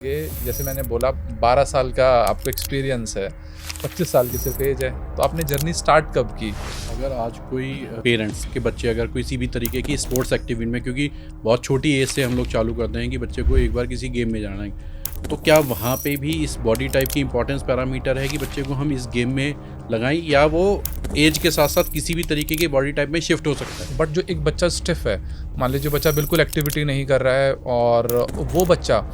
ये जैसे मैंने बोला 12 साल का आपको एक्सपीरियंस है, 25 साल की सिर्फ एज है, तो आपने जर्नी स्टार्ट कब की? अगर आज कोई पेरेंट्स के बच्चे अगर किसी भी तरीके की स्पोर्ट्स एक्टिविटी में, क्योंकि बहुत छोटी एज से हम लोग चालू करते हैं कि बच्चे को एक बार किसी गेम में जाना है, तो क्या वहाँ पे भी इस बॉडी टाइप की इंपॉर्टेंस पैरामीटर है कि बच्चे को हम इस गेम में लगाएं, या वो एज के साथ साथ किसी भी तरीके के बॉडी टाइप में शिफ्ट हो सकता है? बट जो एक बच्चा स्टिफ है, मान लीजिए बच्चा बिल्कुल एक्टिविटी नहीं कर रहा है और वो बच्चा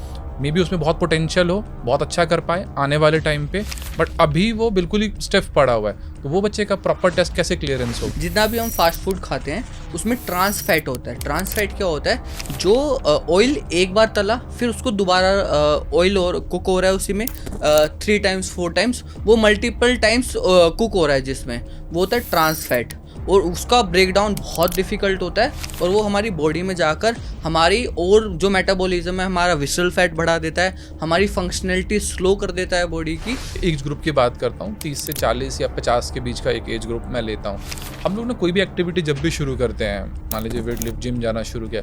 मे बी उसमें बहुत पोटेंशियल हो, बहुत अच्छा कर पाए आने वाले टाइम पे, बट अभी वो बिल्कुल ही स्टिफ पड़ा हुआ है, तो वो बच्चे का प्रॉपर टेस्ट कैसे क्लियरेंस हो? जितना भी हम फास्ट फूड खाते हैं उसमें ट्रांस फैट होता है। ट्रांस फैट क्या होता है? जो ऑयल एक बार तला फिर उसको दोबारा ऑयल और कुक हो रहा है उसी में 3 टाइम्स 4 टाइम्स, वो मल्टीपल टाइम्स कुक हो रहा है, जिसमें वो होता है ट्रांस फैट। और उसका ब्रेकडाउन बहुत डिफ़िकल्ट होता है और वो हमारी बॉडी में जाकर हमारी और जो मेटाबॉलिज्म है, हमारा विसरल फैट बढ़ा देता है, हमारी फंक्शनैलिटी स्लो कर देता है बॉडी की। एज ग्रुप की बात करता हूँ, 30 से 40 या 50 के बीच का एक एज ग्रुप मैं लेता हूँ। हम लोग ना कोई भी एक्टिविटी जब भी शुरू करते हैं, मान लीजिए वेट लिफ्ट, जिम जाना शुरू किया,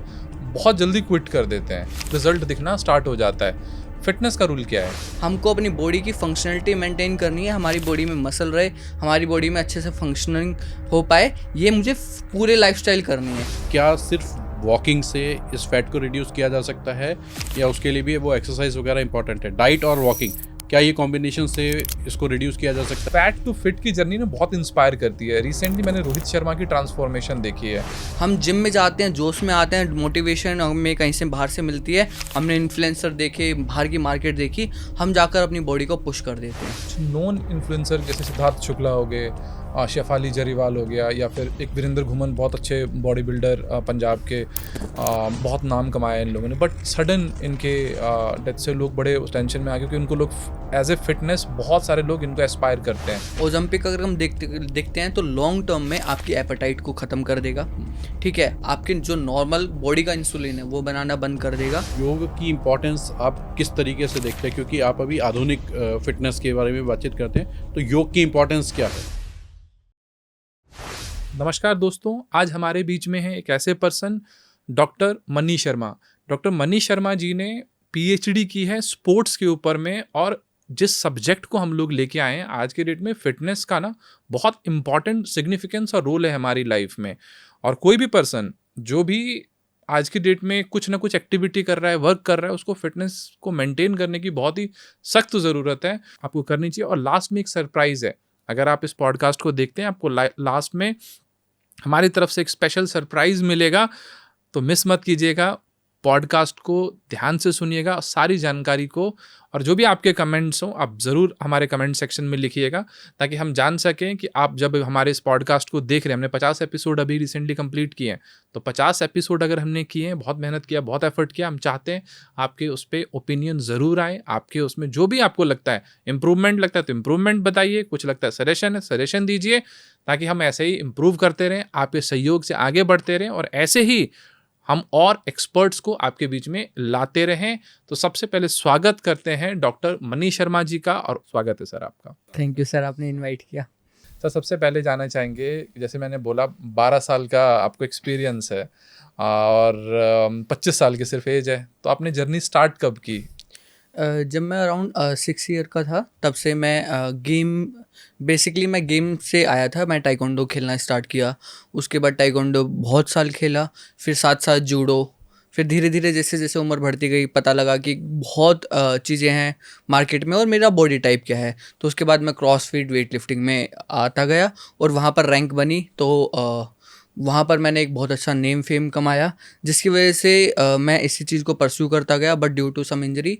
बहुत जल्दी क्विट कर देते हैं, रिजल्ट दिखना स्टार्ट हो जाता है। फिटनेस का रूल क्या है? हमको अपनी बॉडी की फंक्शनलिटी मेंटेन करनी है, हमारी बॉडी में मसल रहे, हमारी बॉडी में अच्छे से फंक्शनिंग हो पाए, ये मुझे पूरे लाइफस्टाइल करनी है। क्या सिर्फ वॉकिंग से इस फैट को रिड्यूस किया जा सकता है, या उसके लिए भी वो एक्सरसाइज वगैरह इंपॉर्टेंट है? डाइट और वॉकिंग, क्या ये कॉम्बिनेशन से इसको रिड्यूस किया जा सकता है? फैट टू फिट की जर्नी ना बहुत इंस्पायर करती है। रिसेंटली मैंने रोहित शर्मा की ट्रांसफॉर्मेशन देखी है। हम जिम में जाते हैं, जोश में आते हैं, मोटिवेशन हमें कहीं से बाहर से मिलती है, हमने इन्फ्लुएंसर देखे, बाहर की मार्केट देखी, हम जाकर अपनी बॉडी को पुश कर देते हैं। नॉन इन्फ्लुएंसर जैसे सिद्धार्थ शुक्ला हो गए, शेफाली जरीवाल हो गया, या फिर एक वीरेंद्र घुमन, बहुत अच्छे बॉडी बिल्डर पंजाब के, बहुत नाम कमाया इन लोगों ने, बट सडन इनके डेथ से लोग बड़े टेंशन में आ गए, क्योंकि उनको लोग एज ए फिटनेस बहुत सारे लोग इनको एस्पायर करते हैं। ओलंपिक अगर हम देखते हैं तो लॉन्ग टर्म में आपकी एपेटाइट को ख़त्म कर देगा, ठीक है, आपके जो नॉर्मल बॉडी का इंसुलिन है वो बनाना बंद कर देगा। योग की इम्पोर्टेंस आप किस तरीके से देखते हैं, क्योंकि आप अभी आधुनिक फिटनेस के बारे में बातचीत करते हैं, तो योग की इम्पोर्टेंस क्या है? नमस्कार दोस्तों, आज हमारे बीच में है एक ऐसे person, doctor Mani Sharma. Doctor Mani Sharma ji ने पीएचडी की है स्पोर्ट्स के ऊपर में, और जिस सब्जेक्ट को हम लोग लेके आए हैं आज के डेट में, फिटनेस का ना बहुत इंपॉर्टेंट सिग्निफिकेंस और रोल है हमारी लाइफ में। और कोई भी पर्सन जो भी आज की डेट में कुछ ना कुछ एक्टिविटी कर रहा है, वर्क कर रहा है, उसको फिटनेस को मेंटेन करने की बहुत ही सख्त ज़रूरत है, आपको करनी चाहिए। और लास्ट में एक सरप्राइज़ है, अगर आप इस पॉडकास्ट को देखते हैं, आपको लास्ट में हमारी तरफ से एक स्पेशल सरप्राइज़ मिलेगा, तो मिस मत कीजिएगा। पॉडकास्ट को ध्यान से सुनिएगा, सारी जानकारी को, और जो भी आपके कमेंट्स हों आप ज़रूर हमारे कमेंट सेक्शन में लिखिएगा, ताकि हम जान सकें कि आप जब हमारे इस पॉडकास्ट को देख रहे हैं। हमने 50 एपिसोड अभी रिसेंटली कंप्लीट किए हैं, तो 50 एपिसोड अगर हमने किए हैं, बहुत मेहनत किया, बहुत एफर्ट किया, हम चाहते हैं आपके उस पर ओपिनियन ज़रूर आए। आपके उसमें जो भी आपको लगता है इम्प्रूवमेंट लगता है तो इम्प्रूवमेंट बताइए, कुछ लगता है सजेशन है, सजेशन दीजिए, ताकि हम ऐसे ही इम्प्रूव करते रहें, आपके सहयोग से आगे बढ़ते रहें, और ऐसे ही हम और एक्सपर्ट्स को आपके बीच में लाते रहें। तो सबसे पहले स्वागत करते हैं डॉक्टर मनी शर्मा जी का, और स्वागत है सर आपका। थैंक यू सर, आपने इनवाइट किया। सर सबसे पहले जानना चाहेंगे, जैसे मैंने बोला 12 साल का आपको एक्सपीरियंस है और 25 साल की सिर्फ एज है, तो आपने जर्नी स्टार्ट कब की? जब मैं अराउंड 6 ईयर का था, तब से मैं बेसिकली मैं गेम से आया था। मैं टाइकोंडो खेलना स्टार्ट किया, उसके बाद टाइकोंडो बहुत साल खेला, फिर साथ साथ जूडो, फिर धीरे धीरे जैसे जैसे उम्र बढ़ती गई पता लगा कि बहुत चीज़ें हैं मार्केट में और मेरा बॉडी टाइप क्या है, तो उसके बाद मैं क्रॉसफिट वेट लिफ्टिंग में आता गया और वहाँ पर रैंक बनी, तो वहाँ पर मैंने एक बहुत अच्छा नेम फेम कमाया, जिसकी वजह से मैं इसी चीज़ को परस्यू करता गया। But due to some injury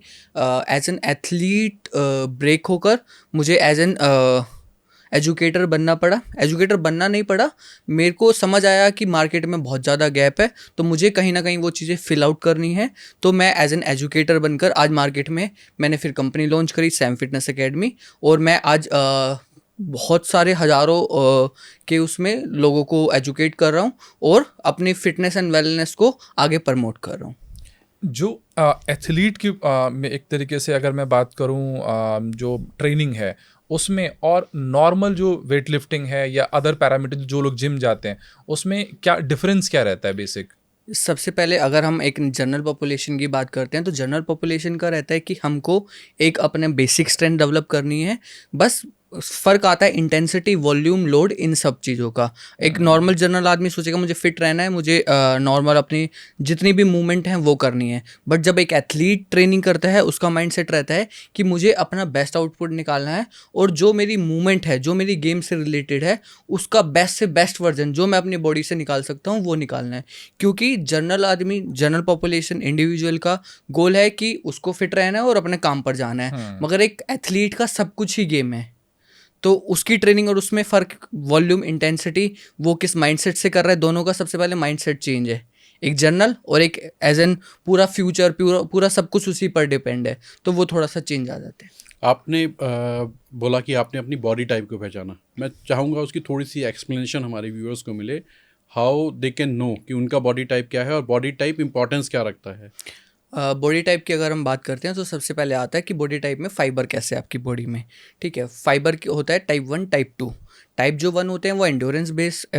as an athlete break होकर मुझे एज एन एजुकेटर बनना पड़ा। एजुकेटर बनना नहीं पड़ा, मेरे को समझ आया कि मार्केट में बहुत ज़्यादा गैप है, तो मुझे कहीं ना कहीं वो चीज़ें फिल आउट करनी है। तो मैं एज एन एजुकेटर बनकर आज मार्केट में मैंने फिर कंपनी लॉन्च करी, सैम फिटनेस एकेडमी, और मैं आज बहुत सारे हज़ारों के उसमें लोगों को एजुकेट कर रहा हूँ और अपनी फिटनेस एंड वेलनेस को आगे प्रमोट कर रहा हूँ। जो एथलीट की में एक तरीके से अगर मैं बात करूं, जो ट्रेनिंग है उसमें, और नॉर्मल जो वेट लिफ्टिंग है या अदर पैरामीटर जो लोग जिम जाते हैं, उसमें क्या डिफरेंस क्या रहता है बेसिक? सबसे पहले अगर हम एक जनरल पॉपुलेशन की बात करते हैं तो जनरल पॉपुलेशन का रहता है कि हमको एक अपने बेसिक स्ट्रेंथ डेवलप करनी है। बस फ़र्क आता है इंटेंसिटी, वॉल्यूम, लोड, इन सब चीज़ों का। एक नॉर्मल जनरल आदमी सोचेगा मुझे फिट रहना है, मुझे नॉर्मल अपनी जितनी भी मूवमेंट हैं वो करनी है। बट जब एक एथलीट ट्रेनिंग करता है उसका माइंडसेट रहता है कि मुझे अपना बेस्ट आउटपुट निकालना है और जो मेरी मूवमेंट है, जो मेरी गेम से रिलेटेड है, उसका बेस्ट से बेस्ट वर्जन जो मैं अपनी बॉडी से निकाल सकता हूँ वो निकालना है। क्योंकि जनरल आदमी, जनरल पॉपुलेशन इंडिविजुअल का गोल है कि उसको फिट रहना है और अपने काम पर जाना है। मगर एक एथलीट का सब कुछ ही गेम है, तो उसकी ट्रेनिंग और उसमें फ़र्क, वॉल्यूम, इंटेंसिटी, वो किस माइंडसेट से कर रहा है, दोनों का सबसे पहले माइंडसेट चेंज है। एक जनरल और एक एज एन पूरा फ्यूचर, पूरा सब कुछ उसी पर डिपेंड है, तो वो थोड़ा सा चेंज आ जाते हैं। आपने बोला कि आपने अपनी बॉडी टाइप को पहचाना। मैं चाहूँगा उसकी थोड़ी सी एक्सप्लेनेशन हमारे व्यूअर्स को मिले, हाउ दे कैन नो कि उनका बॉडी टाइप क्या है और बॉडी टाइप इंपॉर्टेंस क्या रखता है। बॉडी टाइप की अगर हम बात करते हैं तो सबसे पहले आता है कि बॉडी टाइप में फाइबर कैसे है आपकी बॉडी में। ठीक है, फाइबर होता है टाइप 1, टाइप 2। टाइप जो 1 होते हैं वो एंड्योरेंस बेस्ड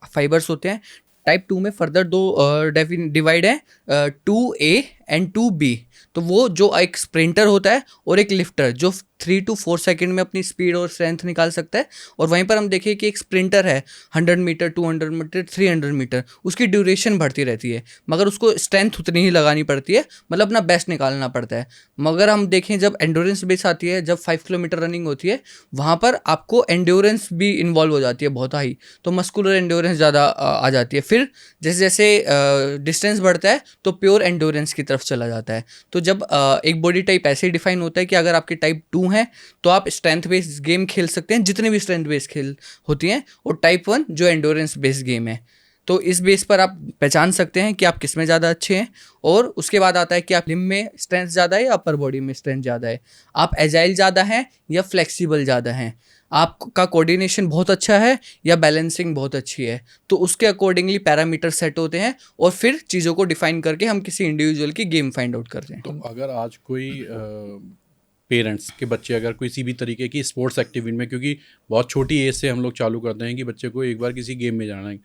फाइबर्स होते हैं। टाइप 2 में फर्दर दो डिवाइड है, 2A एंड 2B। तो वो जो एक स्प्रिंटर होता है और एक लिफ्टर जो 3 to 4 सेकंड में अपनी स्पीड और स्ट्रेंथ निकाल सकता है। और वहीं पर हम देखें कि एक स्प्रिंटर है 100 मीटर, 200 मीटर, 300 मीटर, उसकी ड्यूरेशन बढ़ती रहती है मगर उसको स्ट्रेंथ उतनी ही लगानी पड़ती है, मतलब अपना बेस्ट निकालना पड़ता है। मगर हम देखें जब एंड्योरेंस बेस आती है, जब 5 किलोमीटर रनिंग होती है, वहाँ पर आपको एंड्योरेंस भी इन्वॉल्व हो जाती है बहुत हाई, तो मस्कुलर एंड्योरेंस ज़्यादा आ जाती है। फिर जैसे जैसे डिस्टेंस बढ़ता है तो प्योर एंड्योरेंस की तरफ चला जाता है। तो जब एक बॉडी टाइप ऐसे ही डिफाइन होता है कि अगर आपकी टाइप 2 है तो आप स्ट्रेंथ बेस्ड गेम खेल सकते हैं, जितने भी स्ट्रेंथ बेस्ड खेल होती हैं, और टाइप 1 जो एंड्योरेंस बेस्ड गेम है। तो इस बेस पर आप पहचान सकते हैं कि आप किस में ज़्यादा अच्छे हैं। और उसके बाद आता है कि आप लिम्ब में स्ट्रेंथ ज़्यादा है या अपर बॉडी में स्ट्रेंथ ज़्यादा है, आप एजाइल ज़्यादा हैं या फ्लेक्सिबल ज़्यादा हैं, आपका कोऑर्डिनेशन बहुत अच्छा है या बैलेंसिंग बहुत अच्छी है। तो उसके अकॉर्डिंगली पैरामीटर सेट होते हैं और फिर चीज़ों को डिफाइन करके हम किसी इंडिविजुअल की गेम फाइंड आउट करते हैं। तो अगर आज कोई पेरेंट्स के बच्चे अगर किसी भी तरीके की स्पोर्ट्स एक्टिविटी में, क्योंकि बहुत छोटी एज से हम लोग चालू करते हैं कि बच्चे को एक बार किसी गेम में जाना है,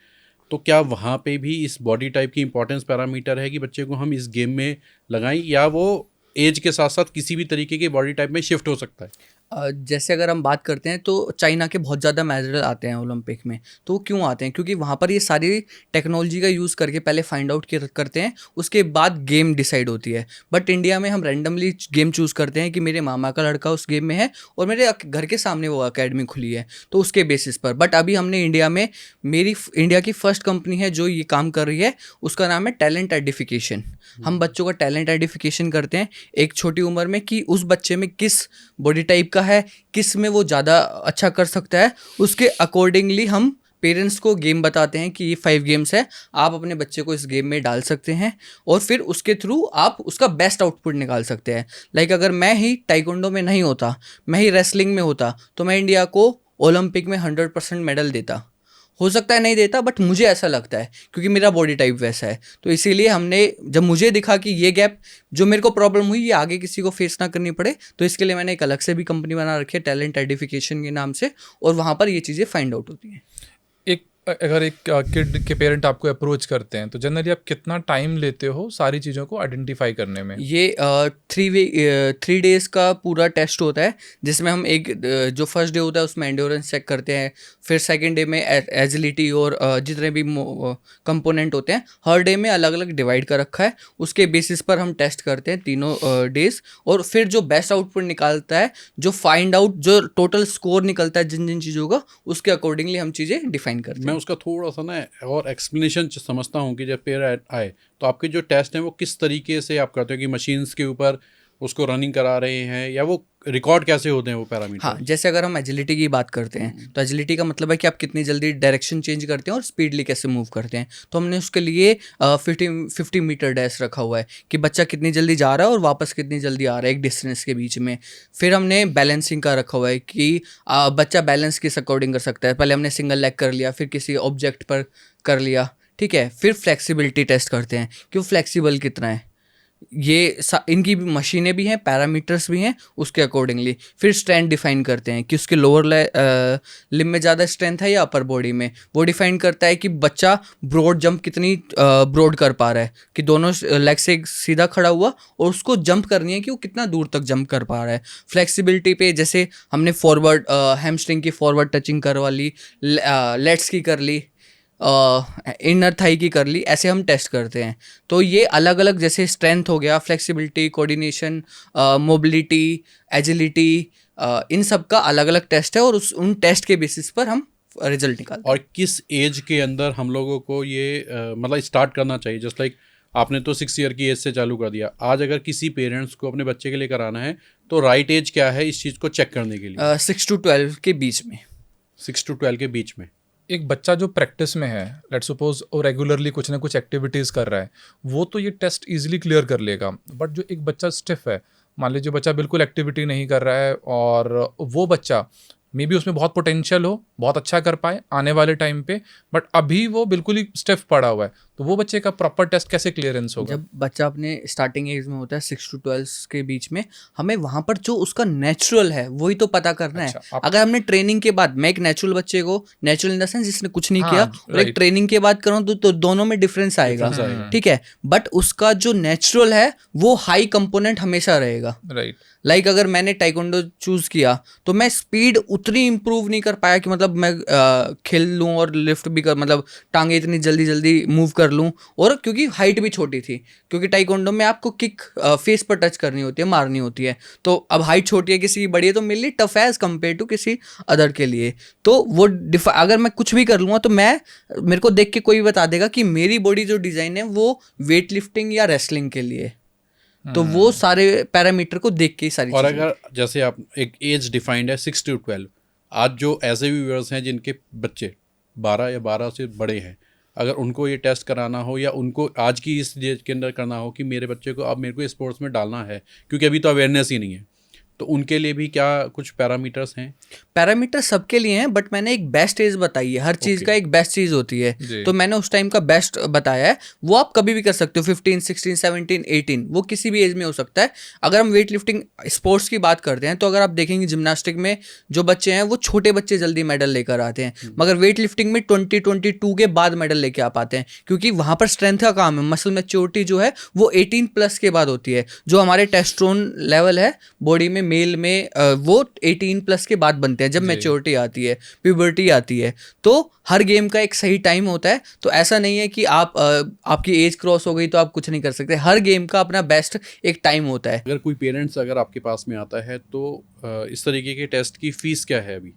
तो क्या वहाँ पे भी इस बॉडी टाइप की इंपॉर्टेंस पैरामीटर है कि बच्चे को हम इस गेम में लगाएं, या वो एज के साथ साथ किसी भी तरीके के बॉडी टाइप में शिफ्ट हो सकता है। जैसे अगर हम बात करते हैं तो चाइना के बहुत ज़्यादा मेडल आते हैं ओलंपिक में। तो वो क्यों आते हैं? क्योंकि वहाँ पर ये सारी टेक्नोलॉजी का यूज़ करके पहले फाइंड आउट करते हैं, उसके बाद गेम डिसाइड होती है। बट इंडिया में हम रैंडमली गेम चूज़ करते हैं कि मेरे मामा का लड़का उस गेम में है और मेरे घर के सामने वो अकेडमी खुली है, तो उसके बेसिस पर। बट अभी हमने इंडिया में, इंडिया की फर्स्ट कंपनी है जो ये काम कर रही है, उसका नाम है टैलेंट आइडेंटिफिकेशन। हम बच्चों का टैलेंट आइडेंटिफिकेशन करते हैं एक छोटी उम्र में कि उस बच्चे में किस बॉडी टाइप का है, किस में वो ज़्यादा अच्छा कर सकता है। उसके अकॉर्डिंगली हम पेरेंट्स को गेम बताते हैं कि ये 5 गेम्स है, आप अपने बच्चे को इस गेम में डाल सकते हैं और फिर उसके थ्रू आप उसका बेस्ट आउटपुट निकाल सकते हैं। लाइक अगर मैं ही ताइक्वांडो में नहीं होता, मैं ही रेसलिंग में होता, तो मैं इंडिया को ओलंपिक में 100% मेडल देता। हो सकता है नहीं देता, बट मुझे ऐसा लगता है क्योंकि मेरा बॉडी टाइप वैसा है। तो इसीलिए हमने, जब मुझे दिखा कि ये गैप जो मेरे को प्रॉब्लम हुई ये आगे किसी को फेस ना करनी पड़े, तो इसके लिए मैंने एक अलग से भी कंपनी बना रखी है टैलेंट आइडेंटिफिकेशन के नाम से, और वहाँ पर ये चीज़ें फाइंड आउट होती हैं। अगर एक किड के पेरेंट आपको अप्रोच करते हैं तो जनरली आप कितना टाइम लेते हो सारी चीज़ों को आइडेंटिफाई करने में? ये 3 डेज़ का पूरा टेस्ट होता है, जिसमें हम एक जो फर्स्ट डे होता है उसमें एंड्योरेंस चेक करते हैं, फिर सेकंड डे में एजिलिटी और जितने भी कंपोनेंट होते हैं हर डे में अलग अलग डिवाइड कर रखा है। उसके बेसिस पर हम टेस्ट करते हैं तीनों डेज़, और फिर जो बेस्ट आउटपुट निकालता है, जो फाइंड आउट, जो टोटल स्कोर निकलता है जिन जिन चीज़ों का, उसके अकॉर्डिंगली हम चीज़ें डिफाइन करते हैं। मैं उसका थोड़ा सा ना और एक्सप्लेनेशन समझता हूँ कि जब पेरेंट आए तो आपके जो टेस्ट हैं वो किस तरीके से आप करते हो, कि मशीन्स के ऊपर उसको रनिंग करा रहे हैं, या वो रिकॉर्ड कैसे होते हैं वो पैरामीटर? हाँ, जैसे अगर हम एजिलिटी की बात करते हैं तो एजिलिटी का मतलब है कि आप कितनी जल्दी डायरेक्शन चेंज करते हैं और स्पीडली कैसे मूव करते हैं। तो हमने उसके लिए 50 मीटर डैश रखा हुआ है कि बच्चा कितनी जल्दी जा रहा है और वापस कितनी जल्दी आ रहा है एक डिस्टेंस के बीच में। फिर हमने बैलेंसिंग का रखा हुआ है कि बच्चा बैलेंस किस अकॉर्डिंग कर सकता है। पहले हमने सिंगल लेग कर लिया, फिर किसी ऑब्जेक्ट पर कर लिया, ठीक है। फिर फ्लेक्सिबिलिटी टेस्ट करते हैं कि वो फ्लेक्सिबल कितना है, इनकी भी मशीनें भी हैं, पैरामीटर्स भी हैं, उसके अकॉर्डिंगली फिर स्ट्रेंथ डिफाइन करते हैं कि उसके लोअर लिम में ज़्यादा स्ट्रेंथ है या अपर बॉडी में। वो डिफाइन करता है कि बच्चा ब्रॉड जंप कितनी ब्रॉड कर पा रहा है, कि दोनों लेग से सीधा खड़ा हुआ और उसको जंप करनी है कि वो कितना दूर तक जंप कर पा रहा है। फ्लेक्सिबिलिटी पे जैसे हमने फॉरवर्ड हैमस्ट्रिंग की फॉरवर्ड टचिंग करवा ली, लेट्स की कर ली, इनर थाई की कर ली, ऐसे हम टेस्ट करते हैं। तो ये अलग अलग जैसे स्ट्रेंथ हो गया, फ्लेक्सिबिलिटी, कोऑर्डिनेशन, मोबिलिटी, एजिलिटी, इन सब का अलग अलग टेस्ट है और उन टेस्ट के बेसिस पर हम रिजल्ट निकालते हैं। और किस एज के अंदर हम लोगों को ये मतलब स्टार्ट करना चाहिए? जस्ट लाइक आपने तो 6 ईयर की एज से चालू कर दिया, आज अगर किसी पेरेंट्स को अपने बच्चे के लिए कराना है तो राइट एज क्या है इस चीज़ को चेक करने के लिए? 6 to 12 के बीच में। 6 to 12 के बीच में। एक बच्चा जो प्रैक्टिस में है, लेट्स सपोज वो रेगुलरली कुछ ना कुछ एक्टिविटीज़ कर रहा है, वो तो ये टेस्ट इजीली क्लियर कर लेगा। बट जो एक बच्चा स्टिफ है, मान लीजिए बच्चा बिल्कुल एक्टिविटी नहीं कर रहा है और वो बच्चा मे बी उसमें बहुत पोटेंशियल हो, बहुत अच्छा कर पाए आने वाले टाइम पे, बट अभी वो बिल्कुल ही स्टिफ पड़ा हुआ है, तो वो बच्चे का प्रॉपर टेस्ट कैसे क्लियरेंस होगा? जब बच्चा अपने स्टार्टिंग एज में होता है 6 to 12 के बीच में, हमें वहाँ पर जो उसका नेचुरल है वही तो पता करना है। अगर हमने ट्रेनिंग के बाद, मैं एक नेचुरल बच्चे को, नेचुरल इन द सेंस जिसने कुछ नहीं किया, और एक ट्रेनिंग के बाद करूँ तो दोनों में डिफरेंस आएगा, ठीक है। बट उसका जो नेचुरल है वो हाई कंपोनेंट हमेशा रहेगा। राइट। लाइक अगर मैंने टाइकोंडो चूज किया तो मैं स्पीड उतनी इंप्रूव नहीं कर पाया कि मतलब मैं खेल लूँ और लिफ्ट भी कर, मतलब टांगे इतनी जल्दी जल्दी मूव कर लूँ, और क्योंकि हाइट भी छोटी थी, क्योंकि टाइकोंडो में आपको किक फेस पर टच करनी होती है, मारनी होती है, तो अब हाइट छोटी है किसी की बड़ी है तो मेरे लिए टफ है एज कम्पेयर टू किसी अदर के लिए। तो वो अगर मैं कुछ भी कर लूँगा तो मेरे को देख के कोई बता देगा कि मेरी बॉडी जो डिज़ाइन है वो वेट लिफ्टिंग या रेसलिंग के लिए, तो वो सारे पैरामीटर को देख के ही सारी और चीजें। अगर जैसे आप एक एज डिफाइंड है 6 to 12, आज जो ऐसे व्यूअर्स हैं जिनके बच्चे 12 या 12 से बड़े हैं, अगर उनको ये टेस्ट कराना हो या उनको आज की इस एज के अंदर करना हो कि मेरे बच्चे को अब मेरे को स्पोर्ट्स में डालना है, क्योंकि अभी तो अवेयरनेस ही नहीं है, तो उनके लिए भी क्या कुछ पैरामीटर्स हैं? पैरामीटर सबके लिए हैं, बट मैंने एक बेस्ट एज बताई है, हर चीज़ का एक बेस्ट चीज़ होती है, तो मैंने उस टाइम का बेस्ट बताया है। वो आप कभी भी कर सकते हो, 15, 16, 17, 18, वो किसी भी एज में हो सकता है। अगर हम वेट लिफ्टिंग स्पोर्ट्स की बात करते हैं तो अगर आप देखेंगे जिम्नास्टिक में जो बच्चे हैं वो छोटे बच्चे जल्दी मेडल लेकर आते हैं, मगर वेट लिफ्टिंग में 20-22 के बाद मेडल लेके आ पाते हैं, क्योंकि वहाँ पर स्ट्रेंथ का काम है। मसल मैच्योरिटी जो है वो 18+ के बाद होती है। जो हमारे टेस्टोस्टेरोन लेवल है बॉडी में मेल में वो 18+ के बाद बनते हैं, जब मैच्योरिटी आती है, प्यूबर्टी आती है। तो हर गेम का एक सही टाइम होता है, तो ऐसा नहीं है कि आप आपकी एज क्रॉस हो गई तो आप कुछ नहीं कर सकते। हर गेम का अपना बेस्ट एक टाइम होता है। अगर कोई पेरेंट्स अगर आपके पास में आता है तो इस तरीके के टेस्ट की फीस क्या है अभी?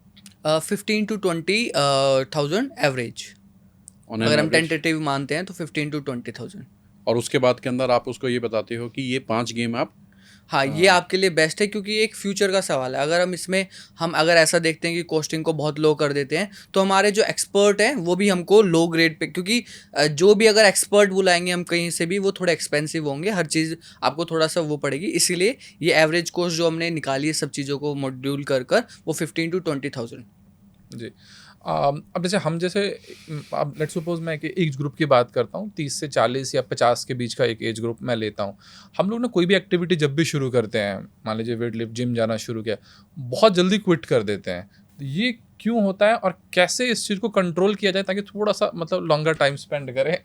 15 to 20,000 एवरेज, अगर हम टेंटेटिव मानते हैं तो 15 to 20,000। और उसके बाद के अंदर आप उसको ये बताते हो कि ये 5 गेम आप, हाँ, ये आपके लिए बेस्ट है, क्योंकि एक फ्यूचर का सवाल है। अगर हम इसमें अगर ऐसा देखते हैं कि कॉस्टिंग को बहुत लो कर देते हैं, तो हमारे जो एक्सपर्ट हैं वो भी हमको लो ग्रेड पे, क्योंकि जो भी अगर एक्सपर्ट बुलाएंगे हम कहीं से भी, वो थोड़ा एक्सपेंसिव होंगे, हर चीज़ आपको थोड़ा सा वो पड़ेगी। इसीलिए ये एवरेज कॉस्ट जो हमने निकाली है सब चीज़ों को मॉड्यूल कर वो 15 to 20,000। जी। अब जैसे अब लेट्स सपोज मैं एक एज ग्रुप की बात करता हूँ, 30 से 40 या 50 के बीच का एक एज ग्रुप मैं लेता हूँ। हम लोग ना कोई भी एक्टिविटी जब भी शुरू करते हैं, मान लीजिए वेट लिफ्ट, जिम जाना शुरू किया, बहुत जल्दी क्विट कर देते हैं। तो ये क्यों होता है और कैसे इस चीज़ को कंट्रोल किया जाए ताकि थोड़ा सा मतलब लॉन्गर टाइम स्पेंड करें?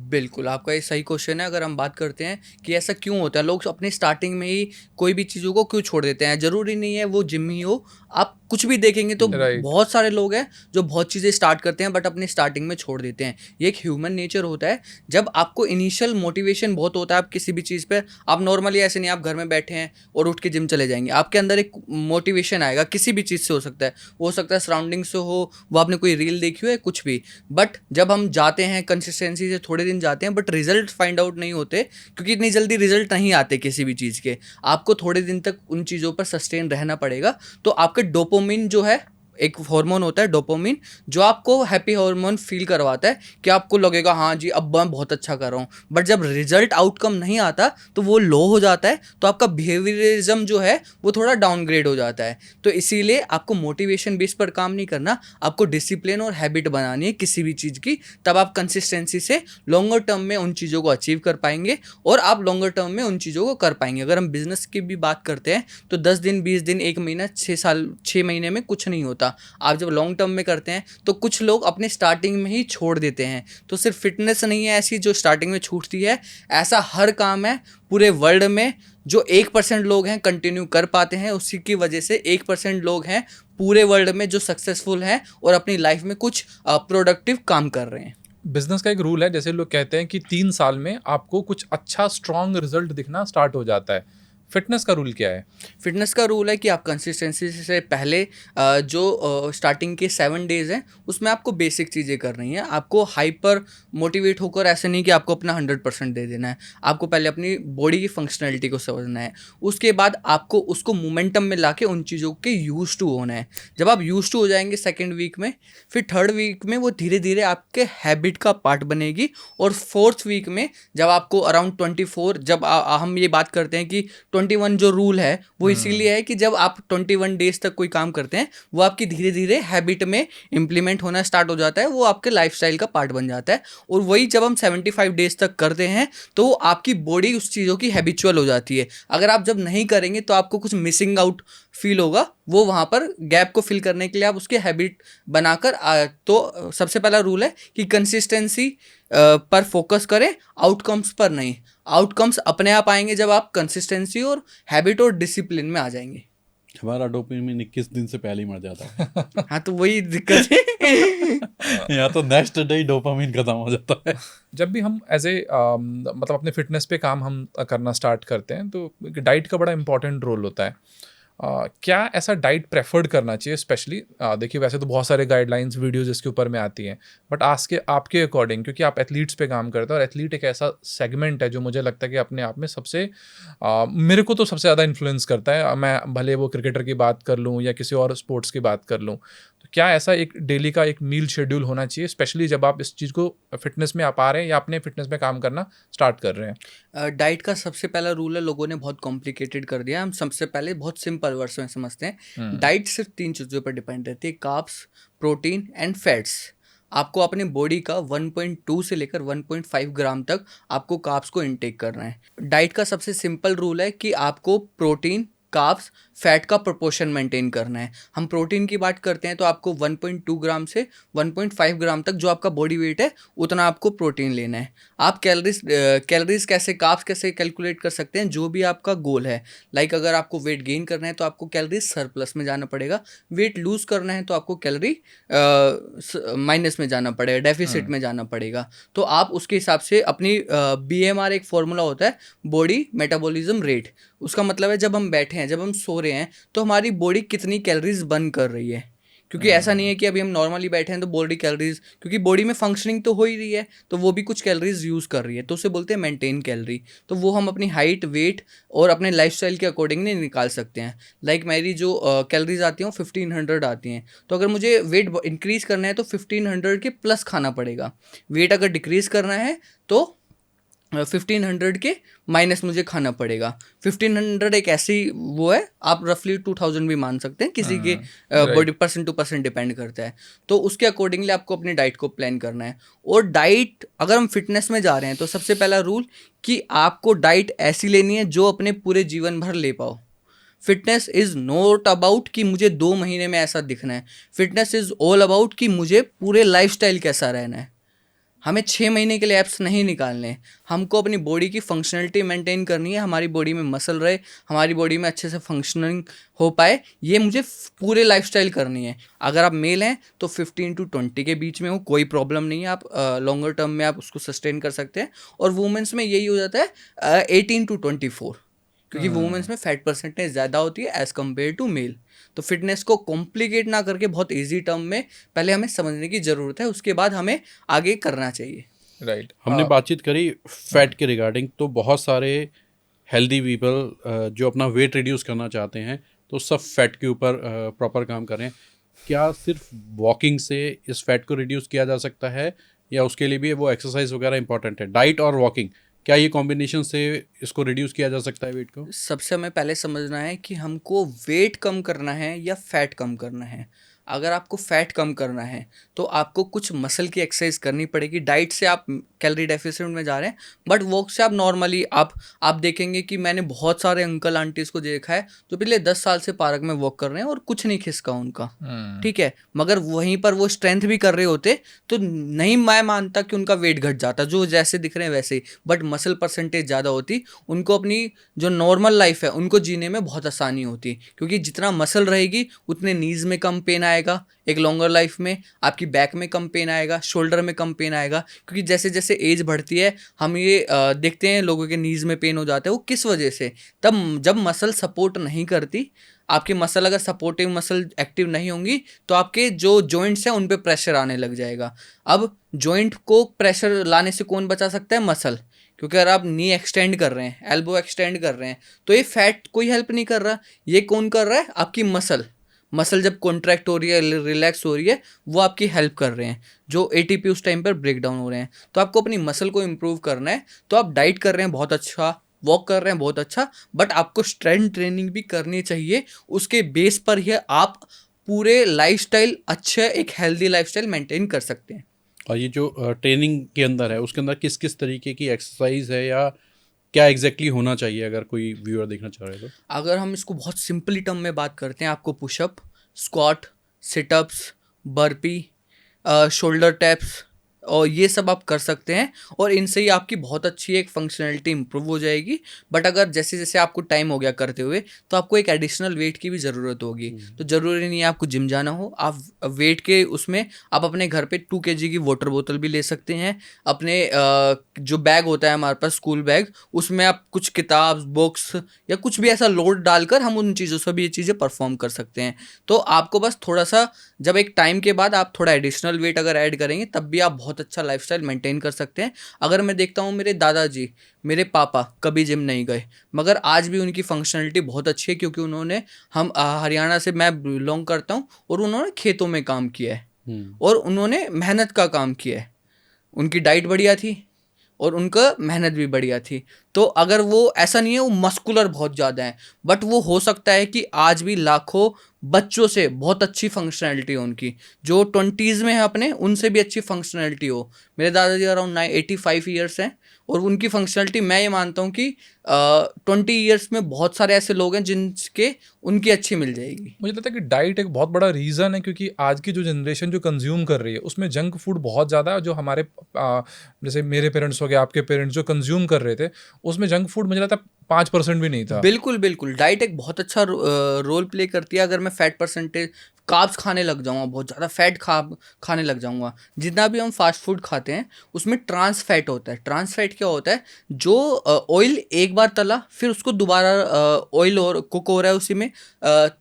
बिल्कुल, आपका ये सही क्वेश्चन है। अगर हम बात करते हैं कि ऐसा क्यों होता है, लोग अपने स्टार्टिंग में ही कोई भी चीज़ों को क्यों छोड़ देते हैं, ज़रूरी नहीं है वो जिम ही हो, आप कुछ भी देखेंगे तो बहुत सारे लोग हैं जो बहुत चीज़ें स्टार्ट करते हैं बट अपने स्टार्टिंग में छोड़ देते हैं। ये एक ह्यूमन नेचर होता है। जब आपको इनिशियल मोटिवेशन बहुत होता है, आप किसी भी चीज़ पर, आप नॉर्मली ऐसे नहीं आप घर में बैठे हैं और उठ के जिम चले जाएंगे, आपके अंदर एक मोटिवेशन आएगा, किसी भी चीज़ से हो सकता है, वो हो सकता है सराउंडिंग से हो, वो आपने कोई रील देखी हो है, कुछ भी। बट जब हम जाते हैं कंसिस्टेंसी से थोड़े दिन जाते हैं, बट रिजल्ट फाइंड आउट नहीं होते, क्योंकि इतनी जल्दी रिजल्ट नहीं आते किसी भी चीज़ के। आपको थोड़े दिन तक उन चीज़ों पर सस्टेन रहना पड़ेगा, तो आपके डोपामिन जो है एक हार्मोन होता है डोपामिन, जो आपको हैप्पी हार्मोन फील करवाता है कि आपको लगेगा हाँ जी अब मैं बहुत अच्छा कर रहा हूँ। बट जब रिजल्ट आउटकम नहीं आता तो वो लो हो जाता है, तो आपका बिहेवियरिज्म जो है वो थोड़ा डाउनग्रेड हो जाता है। तो इसीलिए आपको मोटिवेशन बेस पर काम नहीं करना, आपको डिसिप्लिन और हैबिट बनानी है किसी भी चीज़ की, तब आप कंसिस्टेंसी से लॉन्गर टर्म में उन चीज़ों को अचीव कर पाएंगे और आप लॉन्गर टर्म में उन चीज़ों को कर पाएंगे। अगर हम बिजनेस की भी बात करते हैं तो 10 दिन 20 दिन 1 महीना 6 साल 6 महीने में कुछ नहीं होता। आप जब लॉन्ग टर्म में करते हैं तो कुछ लोग अपने स्टार्टिंग में ही छोड़ देते हैं। तो सिर्फ फिटनेस नहीं है ऐसी जो स्टार्टिंग में छूटती है, ऐसा हर काम है पूरे वर्ल्ड में जो 1% लोग हैं कंटिन्यू कर पाते हैं। उसी की वजह से 1% लोग हैं पूरे वर्ल्ड में जो सक्सेसफुल हैं और अपनी लाइफ में कुछ प्रोडक्टिव काम कर रहे हैं। बिजनेस का एक रूल है, जैसे लोग कहते हैं कि 3 साल में आपको कुछ अच्छा स्ट्रॉन्ग रिजल्ट दिखना स्टार्ट हो जाता है। फिटनेस का रूल क्या है? फिटनेस का रूल है कि आप कंसिस्टेंसी से पहले जो स्टार्टिंग के 7 डेज हैं उसमें आपको बेसिक चीज़ें करनी है। आपको हाइपर मोटिवेट होकर ऐसे नहीं कि आपको अपना 100% दे देना है। आपको पहले अपनी बॉडी की फंक्शनैलिटी को समझना है, उसके बाद आपको उसको मोमेंटम में लाके उन चीज़ों के यूज टू होना है। जब आप यूज टू हो जाएंगे सेकेंड वीक में, फिर थर्ड वीक में वो धीरे धीरे आपके हैबिट का पार्ट बनेगी, और फोर्थ वीक में जब आपको अराउंड 24, जब हम ये बात करते हैं कि 21 जो रूल है वो इसीलिए है कि जब आप 21 डेज तक कोई काम करते हैं वो आपकी धीरे धीरे हैबिट में इम्प्लीमेंट होना स्टार्ट हो जाता है, वो आपके लाइफस्टाइल का पार्ट बन जाता है। और वही जब हम 75 डेज तक करते हैं तो आपकी बॉडी उस चीज़ों की हैबिचुअल हो जाती है। अगर आप जब नहीं करेंगे तो आपको कुछ मिसिंग आउट फील होगा, वो वहाँ पर गैप को फिल करने के लिए आप उसकी हैबिट बनाकर तो सबसे पहला रूल है कि कंसिस्टेंसी पर फोकस करें, आउटकम्स पर नहीं। आउटकम्स अपने आप आएंगे जब आप कंसिस्टेंसी और हैबिट और डिसिप्लिन में आ जाएंगे। हमारा डोपामिन 21 दिन से पहले ही मर जाता है। हाँ, तो वही दिक्कत है। यहाँ तो नेक्स्ट डे ही डोपामिन खत्म हो जाता है। जब भी हम एज ए मतलब अपने फिटनेस पे काम हम करना स्टार्ट करते हैं तो डाइट का बड़ा इंपॉर्टेंट रोल होता है। क्या ऐसा डाइट प्रेफर्ड करना चाहिए स्पेशली? देखिए वैसे तो बहुत सारे गाइडलाइंस वीडियोज़ इसके ऊपर में आती हैं, बट आज के आपके अकॉर्डिंग, क्योंकि आप एथलीट्स पे काम करते हैं और एथलीट एक ऐसा सेगमेंट है जो मुझे लगता है कि अपने आप में सबसे मेरे को तो सबसे ज़्यादा इन्फ्लुएंस करता है। मैं भले वो क्रिकेटर की बात कर लूँ या किसी और स्पोर्ट्स की बात कर लूँ, तो क्या ऐसा एक डेली का एक मील शेड्यूल होना चाहिए स्पेशली जब आप इस चीज़ को फिटनेस में आप आ रहे हैं या अपने फिटनेस में काम करना स्टार्ट कर रहे हैं? डाइट का सबसे पहला रूल है, लोगों ने बहुत कॉम्प्लिकेटेड कर दिया। हम सबसे पहले बहुत सिंपल वर्ड्स में समझते हैं। डाइट सिर्फ 3 चीज़ों पर डिपेंड रहती है, कार्ब्स, प्रोटीन एंड फैट्स। आपको अपने बॉडी का 1.2 से लेकर 1.5 ग्राम तक आपको कार्ब्स को इनटेक करना है। डाइट का सबसे सिंपल रूल है कि आपको प्रोटीन, कार्ब्स, फैट का प्रोपोर्शन मेंटेन करना है। हम प्रोटीन की बात करते हैं तो आपको 1.2 ग्राम से 1.5 ग्राम तक जो आपका बॉडी वेट है उतना आपको प्रोटीन लेना है। आप कैलोरीज कैसे, कार्ब्स कैसे कैलकुलेट कर सकते हैं, जो भी आपका गोल है। लाइक अगर आपको वेट गेन करना है तो आपको कैलोरीज सरप्लस में जाना पड़ेगा, वेट लूज करना है तो आपको कैलोरी माइनस में जाना पड़ेगा, डेफिसिट में जाना पड़ेगा। तो आप उसके हिसाब से अपनी BMR एक फॉर्मूला होता है, बॉडी मेटाबॉलिज्म रेट। उसका मतलब है जब हम बैठे हैं, जब हम सो रहे हैं तो हमारी बॉडी कितनी कैलोरीज बर्न कर रही है। क्योंकि ऐसा नहीं है कि अभी हम नॉर्मली बैठे हैं तो बॉडी कैलोरीज, क्योंकि बॉडी में फंक्शनिंग तो हो ही रही है तो वो भी कुछ कैलोरीज यूज़ कर रही है, तो उसे बोलते हैं मेंटेन कैलोरी। तो वो हम अपनी हाइट, वेट और अपने लाइफस्टाइल के अकॉर्डिंग नहीं निकाल सकते हैं। लाइक मेरी जो कैलोरीज आती हैं वो 1500 आती हैं, तो अगर मुझे वेट इंक्रीज़ करना है तो 1500 के प्लस खाना पड़ेगा। वेट अगर डिक्रीज़ करना है तो 1500 के माइनस मुझे खाना पड़ेगा। 1500 एक ऐसी वो है, आप रफली 2000 भी मान सकते हैं, किसी के body person to person depend करता है। तो उसके अकॉर्डिंगली आपको अपनी डाइट को प्लान करना है। और डाइट अगर हम फिटनेस में जा रहे हैं तो सबसे पहला रूल कि आपको डाइट ऐसी लेनी है जो अपने पूरे जीवन भर ले पाओ। फिटनेस इज़ नॉट अबाउट कि मुझे 2 महीने में ऐसा दिखना है। फिटनेस इज़ ऑल अबाउट कि मुझे पूरे लाइफस्टाइल कैसा रहना है। हमें 6 महीने के लिए एप्स नहीं निकालने हैं, हमको अपनी बॉडी की फंक्शनलिटी मेंटेन करनी है, हमारी बॉडी में मसल रहे, हमारी बॉडी में अच्छे से फंक्शनिंग हो पाए, ये मुझे पूरे लाइफस्टाइल करनी है। अगर आप मेल हैं तो 15 to 20 के बीच में हो, कोई प्रॉब्लम नहीं है, आप लॉन्गर टर्म में आप उसको सस्टेन कर सकते हैं। और वुमेंस में यही हो जाता है 18 to 24, क्योंकि वुमेंस में फैट परसेंटेज ज़्यादा होती है एज़ कम्पेयर टू मेल। तो फिटनेस को कॉम्प्लिकेट ना करके बहुत इजी टर्म में पहले हमें समझने की ज़रूरत है, उसके बाद हमें आगे करना चाहिए। राइट। हमने बातचीत करी फैट के रिगार्डिंग, तो बहुत सारे हेल्दी पीपल जो अपना वेट रिड्यूस करना चाहते हैं तो सब फैट के ऊपर प्रॉपर काम कर रहे हैं। क्या सिर्फ वॉकिंग से इस फैट को रिड्यूस किया जा सकता है या उसके लिए भी वो एक्सरसाइज वगैरह इंपॉर्टेंट है? डाइट और वॉकिंग, क्या ये कॉम्बिनेशन से इसको रिड्यूस किया जा सकता है वेट को? सबसे हमें पहले समझना है कि हमको वेट कम करना है या फैट कम करना है। अगर आपको फैट कम करना है तो आपको कुछ मसल की एक्सरसाइज करनी पड़ेगी। डाइट से आप कैलोरी डेफिसिट में जा रहे हैं, बट वॉक से आप नॉर्मली आप देखेंगे कि मैंने बहुत सारे अंकल आंटीज़ को देखा है जो पिछले 10 साल से पार्क में वॉक कर रहे हैं और कुछ नहीं खिसका उनका, ठीक है, मगर वहीं पर वो स्ट्रेंथ भी कर रहे होते तो नहीं मैं मानता कि उनका वेट घट जाता, जो जैसे दिख रहे हैं वैसे ही, बट मसल परसेंटेज ज़्यादा होती, उनको अपनी जो नॉर्मल लाइफ है उनको जीने में बहुत आसानी होती, क्योंकि जितना मसल रहेगी उतने नीज़ में कम पेन आएगा एक लॉन्गर लाइफ में, आपकी बैक में कम पेन आएगा, शोल्डर में कम पेन आएगा, क्योंकि जैसे जैसे एज बढ़ती है हम ये देखते हैं लोगों के नीज़ में पेन हो जाता है। वो किस वजह से? तब जब मसल सपोर्ट नहीं करती, आपकी मसल अगर सपोर्टिव मसल एक्टिव नहीं होंगी तो आपके जो जॉइंट्स हैं उन पे प्रेशर आने लग जाएगा। अब जॉइंट को प्रेशर लाने से कौन बचा सकता है? मसल, क्योंकि अगर आप नी एक्सटेंड कर रहे हैं, एल्बो एक्सटेंड कर रहे हैं, तो ये फैट कोई हेल्प नहीं कर रहा, ये कौन कर रहा है? आपकी मसल जब कॉन्ट्रैक्ट हो रही है, रिलैक्स हो रही है, वो आपकी हेल्प कर रहे हैं, जो एटीपी उस टाइम पर ब्रेक डाउन हो रहे हैं। तो आपको अपनी मसल को इम्प्रूव करना है, तो आप डाइट कर रहे हैं बहुत अच्छा, वॉक कर रहे हैं बहुत अच्छा, बट आपको स्ट्रेंथ ट्रेनिंग भी करनी चाहिए। उसके बेस पर ही आप पूरे लाइफस्टाइल अच्छा एक हेल्दी लाइफस्टाइल मेंटेन कर सकते हैं। और ये जो ट्रेनिंग के अंदर है उसके अंदर किस किस तरीके की एक्सरसाइज है या क्या एग्जैक्टली होना चाहिए अगर कोई व्यूअर देखना चाह रहे हो तो? अगर हम इसको बहुत सिंपली टर्म में बात करते हैं, आपको pushup, squat, situps, burpee, shoulder taps और ये सब आप कर सकते हैं, और इनसे ही आपकी बहुत अच्छी एक फंक्शनैलिटी इंप्रूव हो जाएगी। बट अगर जैसे जैसे आपको टाइम हो गया करते हुए तो आपको एक एडिशनल वेट की भी ज़रूरत होगी, तो ज़रूरी नहीं है आपको जिम जाना हो, आप वेट के उसमें आप अपने घर पे 2 kg की वाटर बोतल भी ले सकते हैं। अपने जो बैग होता है हमारे पास स्कूल बैग, उसमें आप कुछ किताब, बुक्स या कुछ भी ऐसा लोड डालकर हम उन चीज़ों से भी ये चीज़ें परफॉर्म कर सकते हैं। तो आपको बस थोड़ा सा, जब एक टाइम के बाद आप थोड़ा एडिशनल वेट अगर ऐड करेंगे तब भी आप बहुत अच्छा लाइफस्टाइल मेंटेन कर सकते हैं। अगर मैं देखता हूँ मेरे दादाजी, मेरे पापा कभी जिम नहीं गए, मगर आज भी उनकी फंक्शनलिटी बहुत अच्छी है, क्योंकि उन्होंने हरियाणा से मैं बिलोंग करता हूँ, और उन्होंने खेतों में काम किया है और उन्होंने मेहनत का काम किया है। उनकी डाइट बढ़िया थी और उनका मेहनत भी बढ़िया थी। तो अगर वो ऐसा नहीं है वो मस्कुलर बहुत ज़्यादा है, बट वो हो सकता है कि आज भी लाखों बच्चों से बहुत अच्छी फंक्शनैलिटी हो उनकी, जो 20s में है अपने, उनसे भी अच्छी फंक्शनैलिटी हो। मेरे दादाजी अराउंड 85 ईयर्स हैं और उनकी फंक्शनैलिटी मैं ये मानता हूँ कि 20 ईयर्स में बहुत सारे ऐसे लोग हैं जिनके उनकी अच्छी मिल जाएगी। मुझे लगता है कि डाइट एक बहुत बड़ा रीज़न है, क्योंकि आज की जो जनरेशन जो कंज्यूम कर रही है उसमें जंक फूड बहुत ज़्यादा है। जो हमारे जैसे मेरे पेरेंट्स हो गए, आपके पेरेंट्स जो कंज्यूम कर रहे थे, उसमें जंक फूड मुझे लगता है 5% भी नहीं था। बिल्कुल बिल्कुल, डाइट एक बहुत अच्छा रोल प्ले करती है। अगर मैं फैट परसेंटेज कार्ब्स खाने लग जाऊँगा, बहुत ज़्यादा फैट खाने लग जाऊँगा, जितना भी हम फास्ट फूड खाते हैं उसमें ट्रांस फैट होता है। ट्रांस फैट क्या होता है? जो ऑयल एक बार तला फिर उसको दोबारा ऑयल और कुक हो रहा है उसी में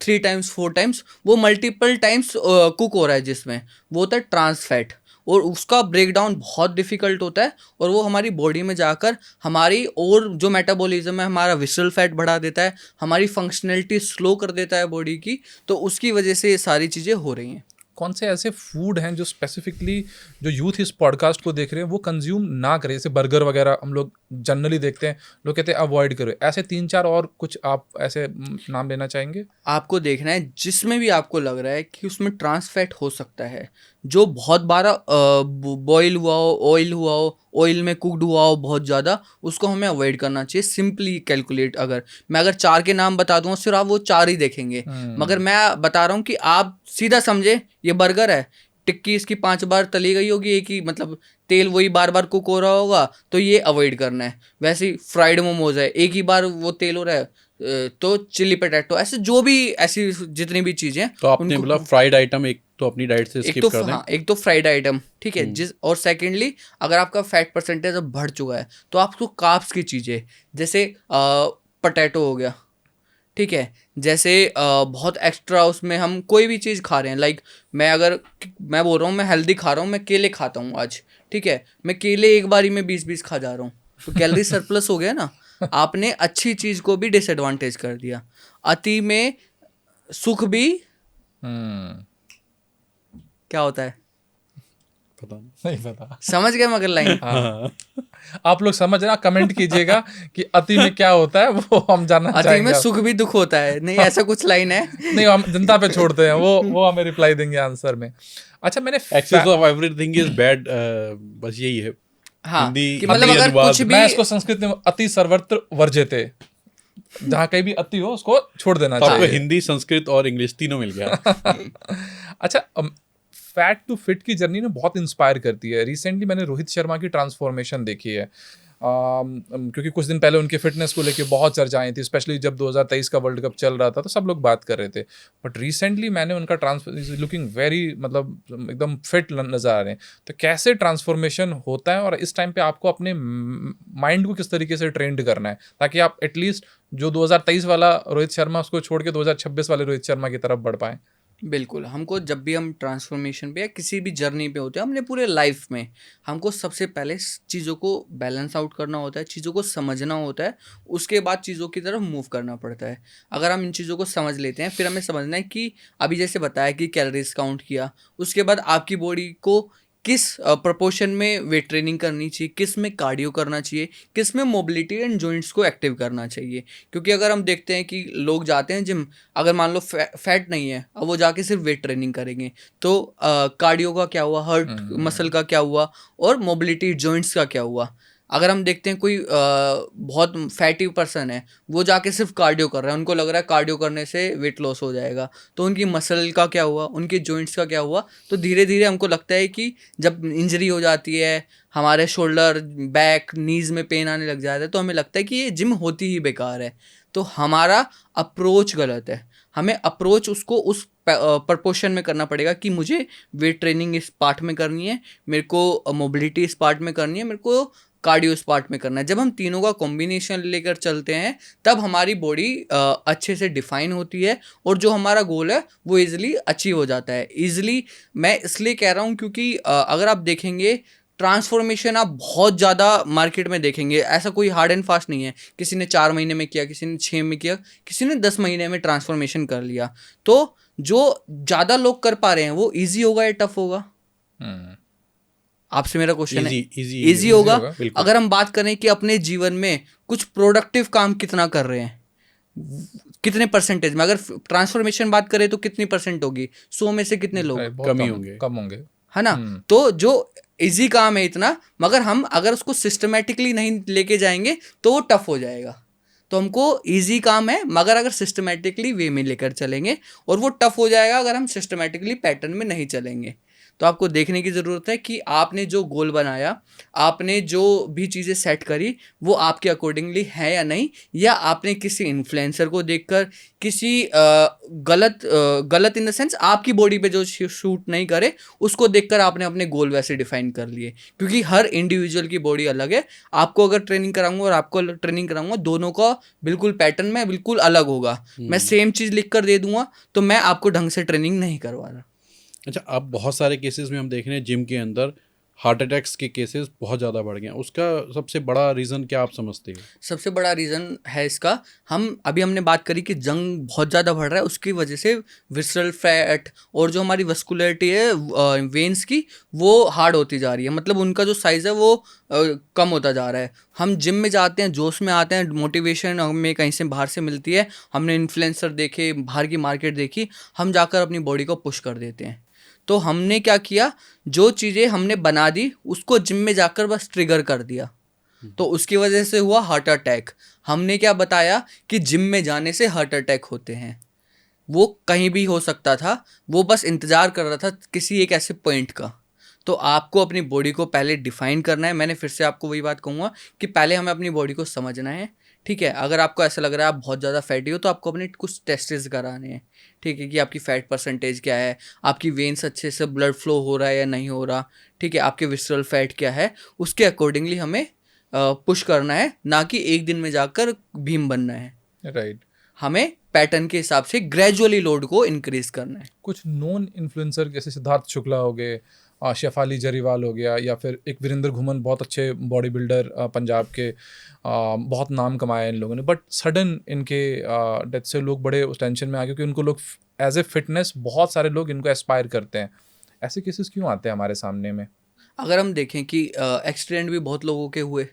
3 टाइम्स 4 टाइम्स, वो मल्टीपल टाइम्स कुक हो रहा है, जिसमें वो होता है ट्रांस फैट, और उसका ब्रेकडाउन बहुत डिफ़िकल्ट होता है, और वो हमारी बॉडी में जाकर हमारी और जो मेटाबॉलिज्म है हमारा विसरल फैट बढ़ा देता है, हमारी फंक्शनैलिटी स्लो कर देता है बॉडी की। तो उसकी वजह से ये सारी चीज़ें हो रही हैं। कौन से ऐसे फूड हैं जो स्पेसिफिकली जो यूथ इस पॉडकास्ट को देख रहे हैं वो कंज्यूम ना करें? जैसे बर्गर वगैरह हम लोग जनरली देखते हैं, लोग कहते हैं अवॉइड करो। ऐसे 3-4 और कुछ आप ऐसे नाम लेना चाहेंगे? आपको देखना है जिसमें भी आपको लग रहा है कि उसमें ट्रांस फैट हो सकता है, जो बहुत बार बॉयल हुआ हो, ऑयल हुआ हो, ऑयल में कुकड हुआ हो बहुत ज़्यादा, उसको हमें अवॉइड करना चाहिए। सिंपली कैलकुलेट, अगर मैं 4 के नाम बता दूंगा सिर्फ आप वो 4 ही देखेंगे, मगर मैं बता रहा हूँ कि आप सीधा समझे ये बर्गर है, टिक्की इसकी 5 बार तली गई होगी, एक ही मतलब तेल वही बार बार कुक हो रहा होगा, तो ये अवॉइड करना है। वैसे ही फ्राइड मोमोज है, एक ही बार वो तेल हो रहा है, तो चिली पटेटो, ऐसे जो भी ऐसी जितनी भी चीज़ें, तो आपने बोला फ्राइड आइटम एक तो अपनी डाइट से स्किप कर दें। हाँ, एक तो फ्राइड आइटम, ठीक है, और सेकेंडली अगर आपका फैट परसेंटेज अब बढ़ चुका है तो आपको कार्ब्स की चीज़ें, जैसे पटेटो हो गया, ठीक है, जैसे बहुत एक्स्ट्रा उसमें हम कोई भी चीज़ खा रहे हैं, लाइक मैं बोल रहा हूँ मैं हेल्दी खा रहा हूँ, मैं केले खाता हूँ आज, ठीक है, मैं केले एक बारी में 20-20 खा जा रहा हूँ, तो कैलोरी सरप्लस हो गया ना। आपने अच्छी चीज़ को भी डिसएडवांटेज कर दिया। अति में सुख भी क्या होता है? पता नहीं। नहीं पता। समझ गए मगर लाइन? हाँ। आप लोग समझ रहे हैं, कमेंट कीजिएगा कि अति में क्या होता है, वो हम जानना अति चाहेंगे। में सुख भी दुख होता है, नहीं ऐसा कुछ लाइन है? नहीं, हम जनता पे छोड़ते हैं, वो हमें रिप्लाई देंगे आंसर में। अच्छा, मैंने excess of everything is bad, बस यही है। हाँ, हिंदी कि मतलब हिंदी अगर अनुवाद। कुछ भी मैं इसको संस्कृत में अति सर्वत्र वर्जेते, जहाँ कहीं भी अति हो उसको छोड़ देना तो आपको चाहिए। हिंदी, संस्कृत और इंग्लिश तीनों मिल गया। अच्छा, फैट टू फिट की जर्नी ने बहुत इंस्पायर करती है। रिसेंटली मैंने रोहित शर्मा की ट्रांसफॉर्मेशन देखी है, क्योंकि कुछ दिन पहले उनके फिटनेस को लेके बहुत चर्चाएं थी, स्पेशली जब 2023 का वर्ल्ड कप चल रहा था तो सब लोग बात कर रहे थे। बट रिसेंटली मैंने उनका लुकिंग वेरी, मतलब एकदम फिट नजर आ रहे हैं। तो कैसे ट्रांसफॉर्मेशन होता है और इस टाइम पे आपको अपने माइंड को किस तरीके से ट्रेंड करना है ताकि आप एटलीस्ट जो 2023 वाला रोहित शर्मा उसको छोड़ के 2026 वाले रोहित शर्मा की तरफ बढ़ पाएं? बिल्कुल, हमको जब भी हम ट्रांसफॉर्मेशन पे या किसी भी जर्नी पे होते हैं अपने पूरे लाइफ में, हमको सबसे पहले चीज़ों को बैलेंस आउट करना होता है, चीज़ों को समझना होता है, उसके बाद चीज़ों की तरफ मूव करना पड़ता है। अगर हम इन चीज़ों को समझ लेते हैं, फिर हमें समझना है कि अभी जैसे बताया कि कैलोरीज काउंट किया, उसके बाद आपकी बॉडी को किस प्रोपोर्शन में वेट ट्रेनिंग करनी चाहिए, किस में कार्डियो करना चाहिए, किस में मोबिलिटी एंड जॉइंट्स को एक्टिव करना चाहिए। क्योंकि अगर हम देखते हैं कि लोग जाते हैं जिम, अगर मान लो फैट नहीं है, अब वो जाके सिर्फ वेट ट्रेनिंग करेंगे, तो कार्डियो का क्या हुआ, हार्ट मसल का क्या हुआ, और मोबिलिटी जॉइंट्स का क्या हुआ। अगर हम देखते हैं कोई बहुत फैटी पर्सन है, वो जाके सिर्फ कार्डियो कर रहा है, उनको लग रहा है कार्डियो करने से वेट लॉस हो जाएगा, तो उनकी मसल का क्या हुआ, उनके जॉइंट्स का क्या हुआ। तो धीरे धीरे हमको लगता है कि जब इंजरी हो जाती है, हमारे शोल्डर, बैक, नीज में पेन आने लग जाता है, तो हमें लगता है कि ये जिम होती ही बेकार है। तो हमारा अप्रोच गलत है। हमें अप्रोच उसको उस प्रपोर्शन में करना पड़ेगा कि मुझे वेट ट्रेनिंग इस पार्ट में करनी है, मेरे को मोबिलिटी इस पार्ट में करनी है, मेरे को कार्डियो इस पार्ट में करना है। जब हम तीनों का कॉम्बिनेशन लेकर चलते हैं, तब हमारी बॉडी अच्छे से डिफाइन होती है और जो हमारा गोल है वो इजीली अचीव हो जाता है। इजीली मैं इसलिए कह रहा हूँ क्योंकि अगर आप देखेंगे ट्रांसफॉर्मेशन आप बहुत ज़्यादा मार्केट में देखेंगे, ऐसा कोई हार्ड एंड फास्ट नहीं है। किसी ने 4 महीने में किया, किसी ने 6 में किया, किसी ने 10 महीने में ट्रांसफॉर्मेशन कर लिया। तो जो ज़्यादा लोग कर पा रहे हैं वो ईजी होगा या टफ होगा? आपसे मेरा क्वेश्चन है। इजी होगा। अगर हम बात करें कि अपने जीवन में कुछ प्रोडक्टिव काम कितना कर रहे हैं, कितने परसेंटेज में, अगर ट्रांसफॉर्मेशन बात करें तो कितनी परसेंट होगी? 100 में से कितने लोग? कम होंगे, है ना। तो जो इजी काम है इतना, मगर हम अगर उसको सिस्टमेटिकली नहीं लेके जाएंगे तो वो टफ हो जाएगा। तो हमको इजी काम है, मगर अगर सिस्टमेटिकली वे में लेकर चलेंगे, और वो टफ हो जाएगा अगर हम सिस्टमेटिकली पैटर्न में नहीं चलेंगे। तो आपको देखने की ज़रूरत है कि आपने जो गोल बनाया, आपने जो भी चीज़ें सेट करी, वो आपके अकॉर्डिंगली है या नहीं, या आपने किसी इन्फ्लुएंसर को देखकर, किसी गलत इन द सेंस आपकी बॉडी पे जो शूट नहीं करे उसको देखकर आपने अपने गोल वैसे डिफाइन कर लिए। क्योंकि हर इंडिविजुअल की बॉडी अलग है। आपको अगर ट्रेनिंग कराऊंगा और आपको ट्रेनिंग कराऊंगा, दोनों का बिल्कुल पैटर्न में बिल्कुल अलग होगा। मैं सेम चीज़ लिख कर दे दूंगा तो मैं आपको ढंग से ट्रेनिंग नहीं करवा रहा। अच्छा, अब बहुत सारे केसेस में हम देख रहे हैं जिम के अंदर हार्ट अटैक्स के केसेस बहुत ज़्यादा बढ़ गए हैं। उसका सबसे बड़ा रीज़न क्या आप समझते हो? सबसे बड़ा रीज़न है इसका, हमने बात करी कि जंग बहुत ज़्यादा बढ़ रहा है, उसकी वजह से विसरल फैट और जो हमारी वस्कुलरिटी है वेन्स की, वो हार्ड होती जा रही है। मतलब उनका जो साइज़ है वो कम होता जा रहा है। हम जिम में जाते हैं, जोश में आते हैं, मोटिवेशन हमें कहीं से बाहर से मिलती है, हमने इन्फ्लुएंसर देखे, बाहर की मार्केट देखी, हम जाकर अपनी बॉडी को पुश कर देते हैं। तो हमने क्या किया, जो चीज़ें हमने बना दी उसको जिम में जाकर बस ट्रिगर कर दिया, तो उसकी वजह से हुआ हार्ट अटैक। हमने क्या बताया कि जिम में जाने से हार्ट अटैक होते हैं, वो कहीं भी हो सकता था, वो बस इंतज़ार कर रहा था किसी एक ऐसे पॉइंट का। तो आपको अपनी बॉडी को पहले डिफाइन करना है। मैंने फिर से आपको वही बात कहूँगा कि पहले हमें अपनी बॉडी को समझना है, ठीक है। अगर आपको ऐसा लग रहा है आप बहुत ज़्यादा फैटी हो, तो आपको अपने कुछ टेस्ट्स कराने हैं, ठीक है, कि आपकी फ़ैट परसेंटेज क्या है, आपकी वेन्स अच्छे से ब्लड फ्लो हो रहा है या नहीं हो रहा, ठीक है, आपके विसरल फैट क्या है, उसके अकॉर्डिंगली हमें पुश करना है, ना कि एक दिन में जाकर भीम बनना है। राइट। हमें पैटर्न के हिसाब से ग्रेजुअली लोड को इंक्रीज करना है। कुछ नॉन इन्फ्लुएंसर जैसे सिद्धार्थ शुक्ला हो गए, शेफाली जरीवाल हो गया, या फिर एक वीरेंद्र घुमन, बहुत अच्छे बॉडी बिल्डर पंजाब के, बहुत नाम कमाया इन लोगों ने, बट सडन इनके डेथ से लोग बड़े उस टेंशन में आ गए, क्योंकि उनको लोग एज ए फिटनेस बहुत सारे लोग इनको एस्पायर करते हैं। ऐसे केसेस क्यों आते हैं हमारे सामने में? अगर हम देखें कि एक्सीडेंट भी बहुत लोगों के हुए,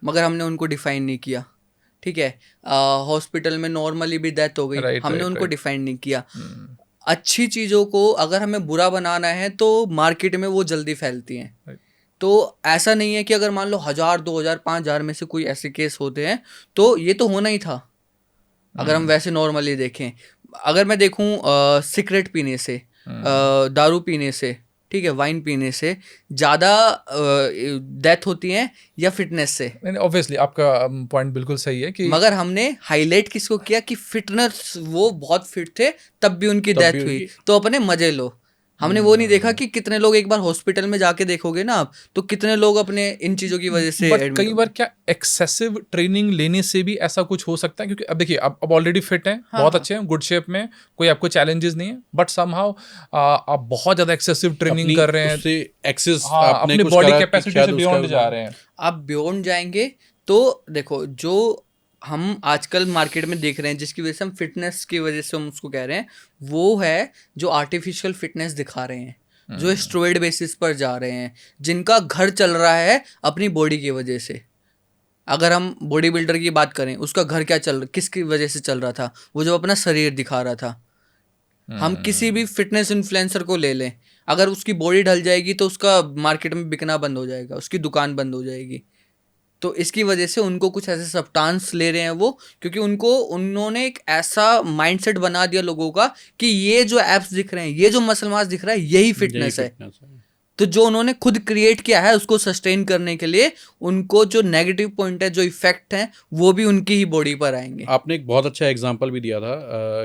मगर हमने उनको डिफाइन नहीं किया, ठीक है। हॉस्पिटल में नॉर्मली भी डेथ हो गई, Right, हमने right, उनको right. डिफाइन नहीं किया। अच्छी चीज़ों को अगर हमें बुरा बनाना है तो मार्केट में वो जल्दी फैलती हैं। Right. तो ऐसा नहीं है कि अगर मान लो 1000, 2000, 5000 में से कोई ऐसे केस होते हैं तो ये तो होना ही था, अगर हम वैसे नॉर्मली देखें। अगर मैं देखूं सिगरेट पीने से, दारू पीने से, ठीक है, वाइन पीने से ज़्यादा डेथ होती हैं या फिटनेस से? ऑब्वियसली आपका पॉइंट बिल्कुल सही है कि मगर हमने हाईलाइट किसको किया कि फिटनेस, वो बहुत फिट थे तब भी उनकी तब भी डेथ हुई, उनकी- तो अपने मजे लो। हमने वो नहीं देखा कि कितने लोग, एक बार हॉस्पिटल में जाके देखोगे ना आप, तो कितने लोग अपने इन चीज़ों की वजह से बट admit कई हो बार गए। क्या एक्सेसिव ट्रेनिंग लेने से भी ऐसा कुछ हो सकता है? क्योंकि अब देखिए, अब ऑलरेडी फिट हैं, हाँ, बहुत हाँ। अच्छे हैं, गुड शेप में, कोई आपको चैलेंजेस नहीं है, बट समहाउ आप बहुत ज़्यादा एक्सेसिव ट्रेनिंग अपनी कर रहे हैं, उससे एक्सेस हाँ, आपने अपनी कुछ बॉडी करा कि कैपेसिटी शायद से उसका बियॉन्ड जा रहे हैं। आप बियॉन्ड जाएंगे तो देखो, जो हम आजकल मार्केट में देख रहे हैं जिसकी वजह से हम फिटनेस की वजह से हम उसको कह रहे हैं, वो है जो आर्टिफिशियल फिटनेस दिखा रहे हैं, जो स्टेरॉइड बेसिस पर जा रहे हैं, जिनका घर चल रहा है अपनी बॉडी की वजह से। अगर हम बॉडी बिल्डर की बात करें, उसका घर क्या किसकी वजह से चल रहा था? वो जब अपना शरीर दिखा रहा था। हम किसी भी फिटनेस इन्फ्लुएंसर को ले लें, अगर उसकी बॉडी ढल जाएगी तो उसका मार्केट में बिकना बंद हो जाएगा, उसकी दुकान बंद हो जाएगी। तो इसकी वजह से उनको कुछ ऐसे सब्सटेंस ले रहे हैं वो, क्योंकि उन्होंने एक ऐसा माइंडसेट बना दिया लोगों का कि ये जो एप्स दिख रहे हैं, ये जो मसल मास दिख रहा है, यही फिटनेस है। तो जो उन्होंने खुद क्रिएट किया है उसको सस्टेन करने के लिए, उनको जो नेगेटिव पॉइंट है, जो इफेक्ट है, वो भी उनकी ही बॉडी पर आएंगे। आपने एक बहुत अच्छा एग्जांपल भी दिया था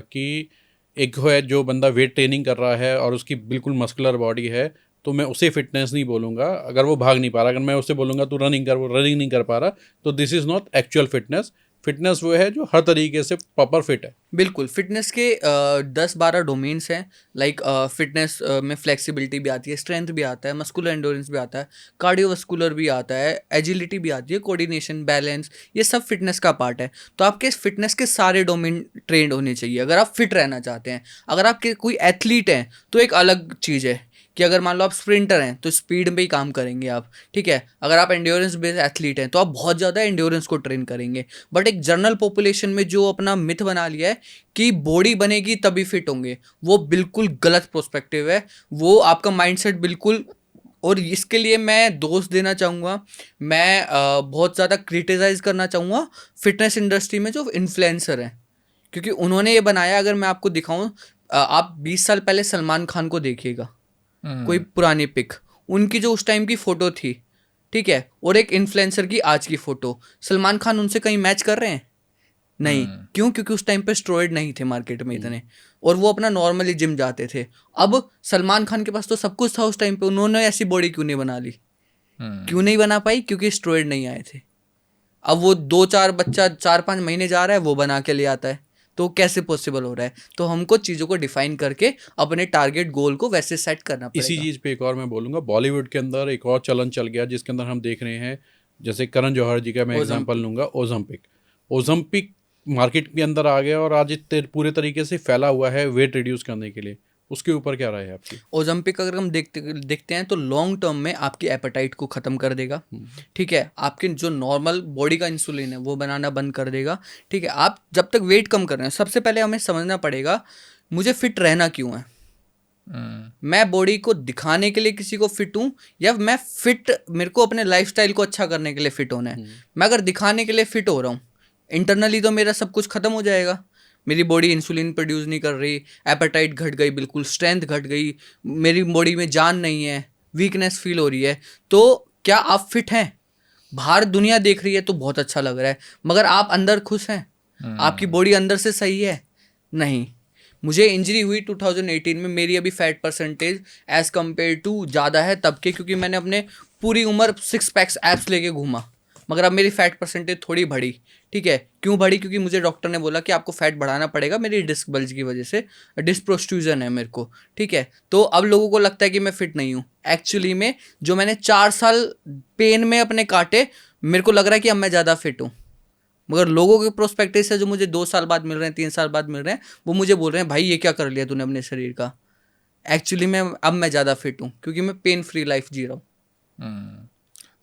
कि एक है जो बंदा वेट ट्रेनिंग कर रहा है और उसकी बिल्कुल मस्कुलर बॉडी है, तो मैं उसे फिटनेस नहीं बोलूँगा अगर वो भाग नहीं पा रहा। अगर मैं उसे बोलूँगा तू रनिंग कर, वो रनिंग नहीं कर पा रहा, तो this is not actual fitness. Fitness वो है जो हर तरीके से प्रॉपर फिट है। बिल्कुल, फिटनेस के 10-12 डोमेन्स हैं। लाइक फिटनेस में फ्लेक्सिबिलिटी भी आती है, स्ट्रेंथ भी आता है, मस्कुलर एंडोरेंस भी आता है, कार्डियोवास्कुलर भी आता है, एजिलिटी भी आती है, कोऑर्डिनेशन, बैलेंस, ये सब फिटनेस का पार्ट है। तो आपके फिटनेस के सारे डोमेन ट्रेंड होने चाहिए अगर आप फिट रहना चाहते हैं। अगर आप कोई एथलीट हैं तो एक अलग चीज़ है कि अगर मान लो आप स्प्रिंटर हैं तो स्पीड में ही काम करेंगे आप, ठीक है। अगर आप एंड्योरेंस बेस्ड एथलीट हैं तो आप बहुत ज़्यादा एंड्योरेंस को ट्रेन करेंगे। बट एक जनरल पॉपुलेशन में जो अपना मिथ बना लिया है कि बॉडी बनेगी तभी फिट होंगे, वो बिल्कुल गलत पर्सपेक्टिव है। वो आपका माइंडसेट बिल्कुल, और इसके लिए मैं दोष देना चाहूँगा, मैं बहुत ज़्यादा क्रिटिसाइज़ करना चाहूँगा फिटनेस इंडस्ट्री में जो इन्फ्लुएंसर हैं, क्योंकि उन्होंने ये बनाया। अगर मैं आपको दिखाऊँ, आप 20 साल पहले सलमान खान को देखिएगा, कोई पुरानी पिक, उनकी जो उस टाइम की फ़ोटो थी, ठीक है, और एक इन्फ्लुएंसर की आज की फ़ोटो, सलमान खान उनसे कहीं मैच कर रहे हैं? नहीं। क्यों? क्योंकि उस टाइम पे स्टेरॉइड नहीं थे मार्केट में इतने, और वो अपना नॉर्मली जिम जाते थे। अब सलमान खान के पास तो सब कुछ था उस टाइम पे, उन्होंने ऐसी बॉडी क्यों नहीं बना ली? क्यों नहीं बना पाई? क्योंकि स्टेरॉइड नहीं आए थे। अब वो 2-4 बच्चा 4-5 महीने जा रहा है, वो बना के ले आता है, तो कैसे पॉसिबल हो रहा है? तो हमको चीज़ों को डिफाइन करके अपने टारगेट गोल को वैसे सेट करना पड़ेगा। इसी चीज़ पे एक और मैं बोलूँगा, बॉलीवुड के अंदर एक और चलन चल गया जिसके अंदर हम देख रहे हैं, जैसे करण जौहर जी का मैं एग्जांपल लूँगा, ओजम्पिक मार्केट के अंदर आ गया और आज पूरे तरीके से फैला हुआ है वेट रिड्यूस करने के लिए। उसके ऊपर क्या राय है आपकी? ओलंपिक अगर हम देखते हैं तो लॉन्ग टर्म में आपकी एपेटाइट को ख़त्म कर देगा, ठीक है। आपके जो नॉर्मल बॉडी का इंसुलिन है वो बनाना बंद कर देगा, ठीक है। आप जब तक वेट कम कर रहे हैं, सबसे पहले हमें समझना पड़ेगा मुझे फिट रहना क्यों है। मैं बॉडी को दिखाने के लिए किसी को फिट हूँ, या मैं फिट, मेरे को अपने लाइफस्टाइल को अच्छा करने के लिए फिट होना है। मैं अगर दिखाने के लिए फिट हो रहा हूँ, इंटरनली तो मेरा सब कुछ ख़त्म हो जाएगा। मेरी बॉडी इंसुलिन प्रोड्यूस नहीं कर रही, एपेटाइट घट गई, बिल्कुल स्ट्रेंथ घट गई, मेरी बॉडी में जान नहीं है, वीकनेस फील हो रही है। तो क्या आप फिट हैं? बाहर दुनिया देख रही है तो बहुत अच्छा लग रहा है, मगर आप अंदर खुश हैं? आपकी बॉडी अंदर से सही है? नहीं। मुझे इंजरी हुई 2018 में, मेरी अभी fat percentage as compare to ज़्यादा है तब के, क्योंकि मैंने अपने पूरी उम्र 6 पैक्स एप्स लेके घूमा, मगर अब मेरी फैट परसेंटेज थोड़ी बढ़ी, ठीक है। क्यों बढ़ी? क्योंकि मुझे डॉक्टर ने बोला कि आपको फैट बढ़ाना पड़ेगा, मेरी डिस्क बल्ज की वजह से, डिस्क प्रोस्ट्रूजन है मेरे को, ठीक है। तो अब लोगों को लगता है कि मैं फिट नहीं हूँ। एक्चुअली में जो मैंने 4 साल पेन में अपने काटे, मेरे को लग रहा है कि अब मैं ज़्यादा फिट हूँ, मगर लोगों के प्रोस्पेक्टिव से जो मुझे 2 साल बाद मिल रहे हैं, 3 साल बाद मिल रहे हैं, वो मुझे बोल रहे हैं भाई ये क्या कर लिया तूने अपने शरीर का। एक्चुअली में अब मैं ज़्यादा फिट हूँ क्योंकि मैं पेन फ्री लाइफ जी रहा हूँ।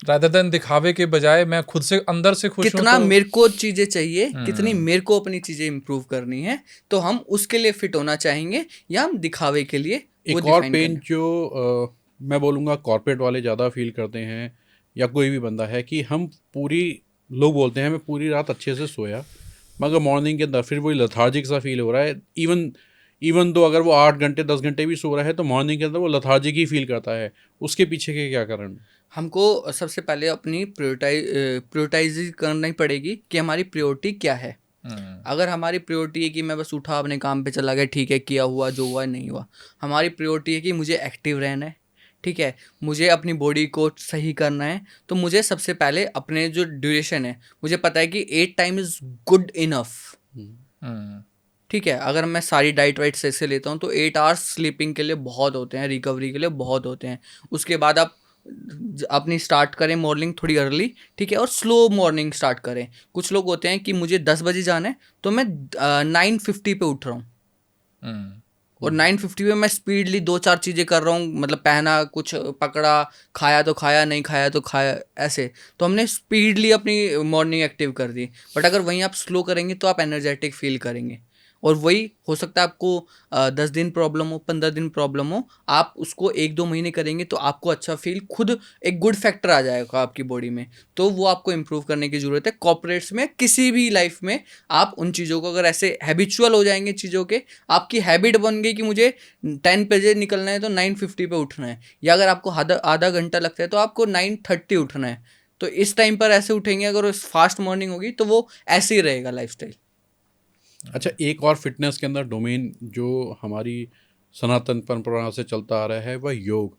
रादर देन दिखावे के बजाय मैं खुद से अंदर से खुश हूँ कितना तो मेरे को चीज़ें चाहिए, कितनी मेरे को अपनी चीज़ें इंप्रूव करनी है, तो हम उसके लिए फिट होना चाहेंगे या हम दिखावे के लिए वो एक और डिफाइन पेन करें। जो मैं बोलूँगा कॉर्पोरेट वाले ज़्यादा फील करते हैं या कोई भी बंदा है कि हम पूरी लोग बोलते हैं मैं पूरी रात अच्छे से सोया मगर मॉर्निंग के अंदर फिर वही लथार्जिक सा फील हो रहा है। इवन इवन तो अगर वो 8 घंटे 10 घंटे भी सो रहा है तो मॉर्निंग के अंदर वो लथार्जिक ही फील करता है। उसके पीछे के क्या कारण? हमको सबसे पहले अपनी प्रायोरिटाइज करना ही पड़ेगी कि हमारी प्रायोरिटी क्या है। अगर हमारी प्रायोरिटी है कि मैं बस उठा अपने काम पे चला गया, ठीक है, किया हुआ जो हुआ नहीं हुआ। हमारी प्रायोरिटी है कि मुझे एक्टिव रहना है, ठीक है, मुझे अपनी बॉडी को सही करना है, तो मुझे सबसे पहले अपने जो ड्यूरेशन है, मुझे पता है कि 8 टाइम इज़ गुड इनफ। ठीक है, अगर मैं सारी डाइट वाइट से ऐसे लेता हूँ तो 8 आवर्स स्लीपिंग के लिए बहुत होते हैं, रिकवरी के लिए बहुत होते हैं। उसके बाद आप अपनी स्टार्ट करें मॉर्निंग थोड़ी अर्ली, ठीक है, और स्लो मॉर्निंग स्टार्ट करें। कुछ लोग होते हैं कि मुझे 10 बजे जाना है तो मैं 9:50 पे उठ रहा हूँ और 9:50 पे मैं स्पीडली 2-4 चीज़ें कर रहा हूँ, मतलब पहना, कुछ पकड़ा, खाया तो खाया, नहीं खाया तो खाया, ऐसे। तो हमने स्पीडली अपनी मॉर्निंग एक्टिव कर दी। बट अगर वहीं आप स्लो करेंगे तो आप एनर्जेटिक फील करेंगे, और वही हो सकता है आपको 10 दिन प्रॉब्लम हो, 15 दिन प्रॉब्लम हो, आप उसको 1-2 महीने करेंगे तो आपको अच्छा फील, खुद एक गुड फैक्टर आ जाएगा आपकी बॉडी में। तो वो आपको इम्प्रूव करने की ज़रूरत है। कॉर्पोरेट्स में, किसी भी लाइफ में आप उन चीज़ों को अगर ऐसे हैबिचुअल हो जाएंगे चीज़ों के, आपकी हैबिट बन गई कि मुझे 10 बजे निकलना है तो 9:50 पे उठना है, या अगर आपको आधा घंटा लगता है तो आपको 9:30 उठना है, तो इस टाइम पर ऐसे उठेंगे, अगर फास्ट मॉर्निंग होगी तो वो ऐसे ही रहेगा लाइफस्टाइल। अच्छा, एक और फिटनेस के अंदर डोमेन जो हमारी सनातन परंपरा से चलता आ रहा है वह योग।